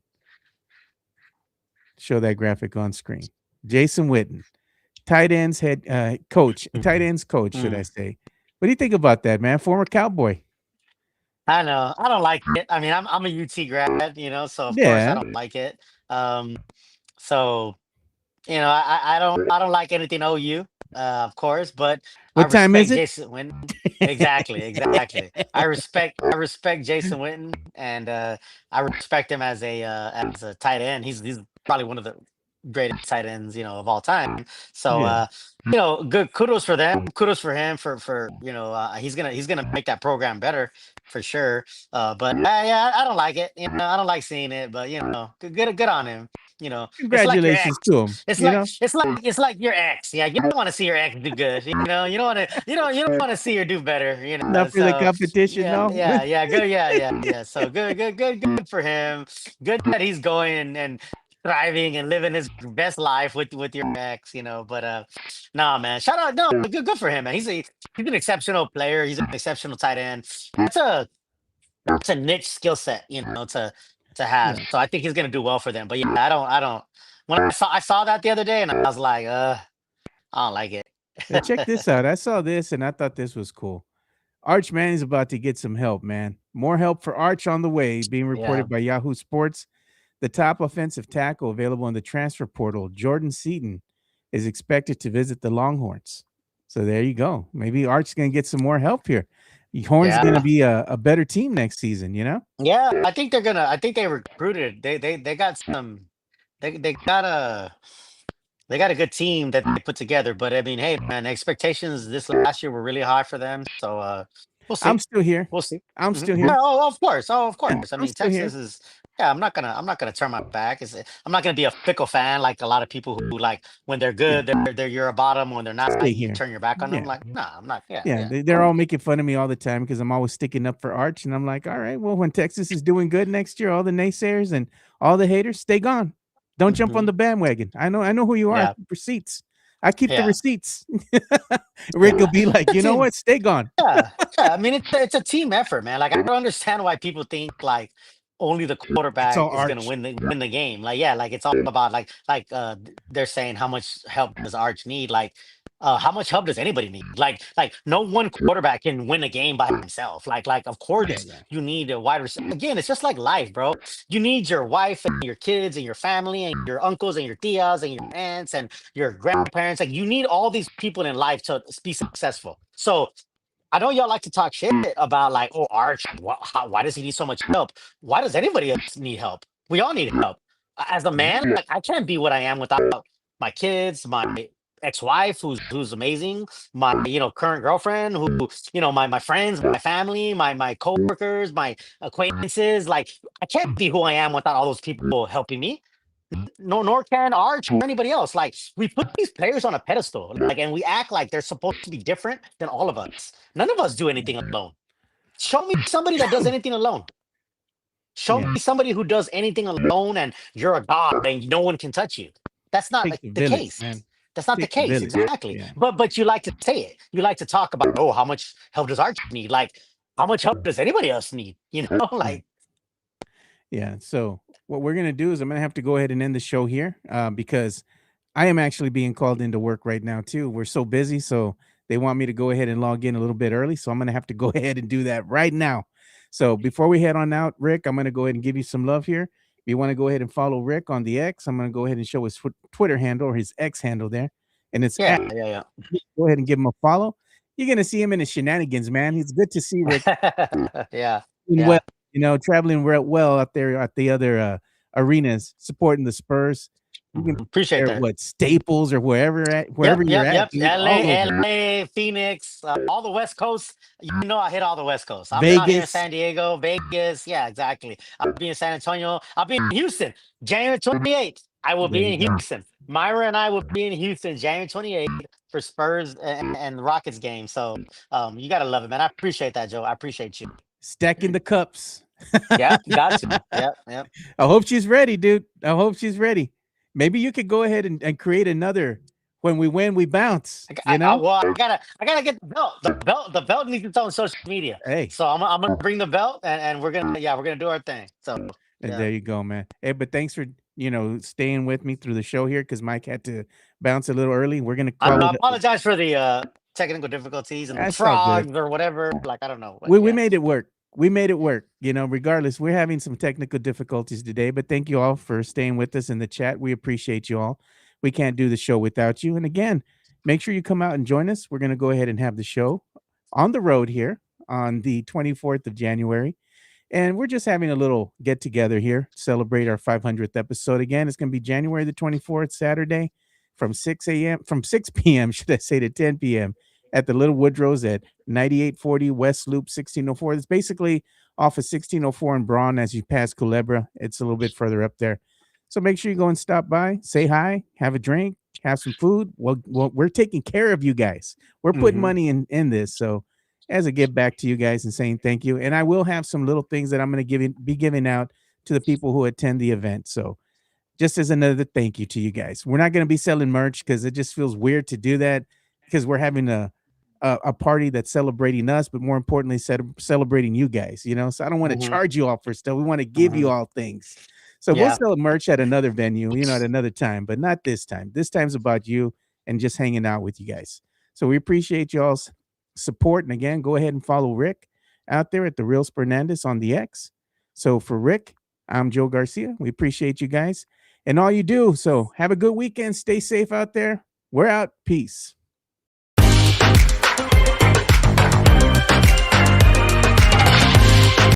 [SPEAKER 1] Show that graphic on screen. Jason Witten, tight ends head coach, tight ends coach, should I
[SPEAKER 3] Mm.
[SPEAKER 1] say? What do you think about that, man? Former Cowboy.
[SPEAKER 3] I know. I don't like it. I mean, I'm a UT grad, so of course I
[SPEAKER 1] Yeah.
[SPEAKER 3] don't like it. Um, so I don't like anything OU, of course, but I
[SPEAKER 1] What time is
[SPEAKER 3] respect
[SPEAKER 1] it?
[SPEAKER 3] Jason Witten. Exactly, exactly. I respect Jason Witten, and I respect him as a tight end. He's probably one of the greatest tight ends, of all time. So
[SPEAKER 1] Yeah.
[SPEAKER 3] good kudos for them. Kudos for him for he's gonna make that program better for sure. But yeah, I don't like it. I don't like seeing it, but good on him. It's like your
[SPEAKER 1] Congratulations
[SPEAKER 3] ex.
[SPEAKER 1] to him.
[SPEAKER 3] It's like it's like your ex. Yeah, you don't want to see your ex do good. You don't want to you don't want to see her do better.
[SPEAKER 1] Not for the
[SPEAKER 3] So
[SPEAKER 1] competition,
[SPEAKER 3] yeah,
[SPEAKER 1] no.
[SPEAKER 3] yeah, yeah, good, yeah, yeah, yeah. So good for him. Good that he's going and thriving and living his best life with your ex. But nah, man, shout out, no, good for him, man. He's an exceptional player. He's an exceptional tight end. That's a that's a niche skill set, to have.
[SPEAKER 1] Yeah.
[SPEAKER 3] So I think he's gonna do well for them. But yeah, I don't. When I saw that the other day, and I was like, I don't like
[SPEAKER 1] Yeah, check
[SPEAKER 3] it.
[SPEAKER 1] this out. I saw this and I thought this was cool. Arch Manning's about to get some help, man. More help for Arch on the way, being
[SPEAKER 3] Yeah,
[SPEAKER 1] reported by Yahoo Sports. The top offensive tackle available in the transfer portal, Jordan Seaton, is expected to visit the Longhorns. So there you go. Maybe Arch's going to get some more help here. Horns going to
[SPEAKER 3] yeah,
[SPEAKER 1] be a better team next season, you know?
[SPEAKER 3] yeah. I think they recruited. They got some. They got a good team that they put together. But I mean, hey, man, expectations this last year were really high for them. So we'll
[SPEAKER 1] I'm
[SPEAKER 3] see.
[SPEAKER 1] still here.
[SPEAKER 3] We'll see.
[SPEAKER 1] I'm
[SPEAKER 3] Mhm.
[SPEAKER 1] still
[SPEAKER 3] Yeah,
[SPEAKER 1] here.
[SPEAKER 3] oh, of course. Oh, of
[SPEAKER 1] Yeah,
[SPEAKER 3] course. I
[SPEAKER 1] I'm
[SPEAKER 3] mean,
[SPEAKER 1] still here.
[SPEAKER 3] Texas is. Yeah, I'm not gonna turn my back. I'm not gonna be a fickle fan like a lot of people who like when they're
[SPEAKER 1] Yeah,
[SPEAKER 3] good, they're you're a bottom. When they're not,
[SPEAKER 1] stay
[SPEAKER 3] you
[SPEAKER 1] here.
[SPEAKER 3] turn your back on them.
[SPEAKER 1] Yeah.
[SPEAKER 3] Like, nah, I'm not. Yeah,
[SPEAKER 1] Yeah,
[SPEAKER 3] yeah.
[SPEAKER 1] they're all making fun of me all the time because I'm always sticking up for Arch, and I'm like, all right, well, when Texas is doing good next year, all the naysayers and all the haters, stay gone. Don't jump on
[SPEAKER 3] Hmm.
[SPEAKER 1] the bandwagon. I know who you are. I
[SPEAKER 3] Yeah,
[SPEAKER 1] keep receipts. I keep the
[SPEAKER 3] yeah,
[SPEAKER 1] receipts. Rick will
[SPEAKER 3] yeah.
[SPEAKER 1] be like,
[SPEAKER 3] Good
[SPEAKER 1] you know
[SPEAKER 3] team.
[SPEAKER 1] what? Stay gone.
[SPEAKER 3] Yeah, yeah. I mean, it's a team effort, man. Like, I don't understand why people think like only the
[SPEAKER 1] It's
[SPEAKER 3] quarterback
[SPEAKER 1] all
[SPEAKER 3] is gonna
[SPEAKER 1] Arch.
[SPEAKER 3] win the game. Like, yeah, like it's all about they're saying how much help does Arch need? Like, how much help does anybody need? Like no one quarterback can win a game by himself. Like of
[SPEAKER 1] Yeah,
[SPEAKER 3] course
[SPEAKER 1] yeah,
[SPEAKER 3] you need a wide receiver. Again, it's just like life, bro. You need your wife and your kids and your family and your uncles and your tias and your aunts and your grandparents. Like you need all these people in life to be successful. So I know y'all like to talk shit about like, oh, Arch, why does he need so much help? Why does anybody else need help? We all need help. As a
[SPEAKER 1] yeah.
[SPEAKER 3] man, like I can't be what I am without my kids, my ex-wife, who's amazing, my current girlfriend, who my friends, my family, my coworkers, my acquaintances. Like I can't be who I am without all those people helping me. No, nor can Arch or anybody else. Like we put these players on a pedestal, like, and we act like they're supposed to be different than all of us. None of us do anything alone. Show me somebody that does anything alone. Show
[SPEAKER 1] Yeah.
[SPEAKER 3] me somebody who does anything alone, and you're a god, and no one can touch you. That's not
[SPEAKER 1] Takes
[SPEAKER 3] like
[SPEAKER 1] a
[SPEAKER 3] the
[SPEAKER 1] village,
[SPEAKER 3] case.
[SPEAKER 1] man.
[SPEAKER 3] That's not the
[SPEAKER 1] Takes a
[SPEAKER 3] case
[SPEAKER 1] village.
[SPEAKER 3] exactly.
[SPEAKER 1] Yeah.
[SPEAKER 3] But you like to say it. You like to talk about, oh, how much help does Arch need? Like how much help does anybody else need?
[SPEAKER 1] Yeah.
[SPEAKER 3] Like
[SPEAKER 1] Yeah. So what we're gonna do is I'm gonna have to go ahead and end the show here because I am actually being called into work right now too. We're so busy, so they want me to go ahead and log in a little bit early. So I'm gonna have to go ahead and do that right now. So before we head on out, Rick, I'm gonna go ahead and give you some love here. If you want to go ahead and follow Rick on the X, I'm gonna go ahead and show his Twitter handle or his X handle there, and it's at.
[SPEAKER 3] yeah, yeah,
[SPEAKER 1] Go ahead and give him a follow. You're gonna see him in his shenanigans, man. It's good to see Rick
[SPEAKER 3] yeah, yeah,
[SPEAKER 1] doing well,
[SPEAKER 3] yeah.
[SPEAKER 1] traveling well out there at the other arenas, supporting the Spurs. You can
[SPEAKER 3] Mhm. Appreciate
[SPEAKER 1] there
[SPEAKER 3] that.
[SPEAKER 1] what Staples or wherever
[SPEAKER 3] Yep,
[SPEAKER 1] you're
[SPEAKER 3] yep,
[SPEAKER 1] at,
[SPEAKER 3] yep.
[SPEAKER 1] dude, all
[SPEAKER 3] LA,
[SPEAKER 1] over.
[SPEAKER 3] LA, Phoenix, all the West Coast. I hit all the West Coast. I've been out here in
[SPEAKER 1] Vegas.
[SPEAKER 3] San Diego, Vegas. Yeah, exactly. I'll be in San Antonio. I'll be in Houston, January 28th. I will
[SPEAKER 1] There
[SPEAKER 3] be
[SPEAKER 1] you
[SPEAKER 3] in
[SPEAKER 1] go.
[SPEAKER 3] Houston. Myra and I will be in Houston, January 28th for Spurs and Rockets game. So you gotta love it, man. I appreciate that, Joe. I appreciate you.
[SPEAKER 1] Stacking the cups.
[SPEAKER 3] Yeah, got to. Yep, yep.
[SPEAKER 1] I hope she's ready, dude. I hope she's ready. Maybe you could go ahead and create another when we win, we bounce. You know?
[SPEAKER 3] Well, I gotta get the belt. The belt needs its own social media.
[SPEAKER 1] Hey,
[SPEAKER 3] So I'm gonna bring the belt, and we're gonna do our thing. So
[SPEAKER 1] and
[SPEAKER 3] yeah,
[SPEAKER 1] there you go, man. Hey, but thanks for staying with me through the show here because Mike had to bounce a little early. We're gonna
[SPEAKER 3] I
[SPEAKER 1] call it.
[SPEAKER 3] apologize for the technical difficulties and the
[SPEAKER 1] That's all good.
[SPEAKER 3] frogs or whatever. Like I don't know, but
[SPEAKER 1] We
[SPEAKER 3] yeah.
[SPEAKER 1] made it work. We made it work. Regardless, we're having some technical difficulties today, but thank you all for staying with us in the chat. We appreciate you all. We can't do the show without you. And again, make sure you come out and join us. We're going to go ahead and have the show on the road here on the 24th of January. And we're just having a little get together here, celebrate our 500th episode. Again, it's going to be January the 24th, Saturday from 6 p.m., should I say, to 10 p.m. at the Little Woodrow's at 9840 West Loop 1604. It's basically off of 1604 in Braun as you pass Culebra. It's a little bit further up there. So make sure you go and stop by, say hi, have a drink, have some food. Well, we're taking care of you guys. We're putting
[SPEAKER 3] Mhm.
[SPEAKER 1] money in this. So as a give back to you guys and saying thank you. And I will have some little things that I'm going to be giving out to the people who attend the event. So just as another thank you to you guys. We're not going to be selling merch because it just feels weird to do that because we're having a party that's celebrating us, but more importantly, celebrating you guys. So I don't want to
[SPEAKER 3] Mhm.
[SPEAKER 1] charge you all for stuff. We want to give you
[SPEAKER 3] Mhm.
[SPEAKER 1] all things. So we'll
[SPEAKER 3] Yeah.
[SPEAKER 1] sell merch at another venue, at another time, but not this time. This time's about you and just hanging out with you guys. So we appreciate y'all's support. And again, go ahead and follow Rick out there at the Real Spernandez on the X. So for Rick, I'm Joe Garcia. We appreciate you guys and all you do. So have a good weekend. Stay safe out there. We're out. Peace.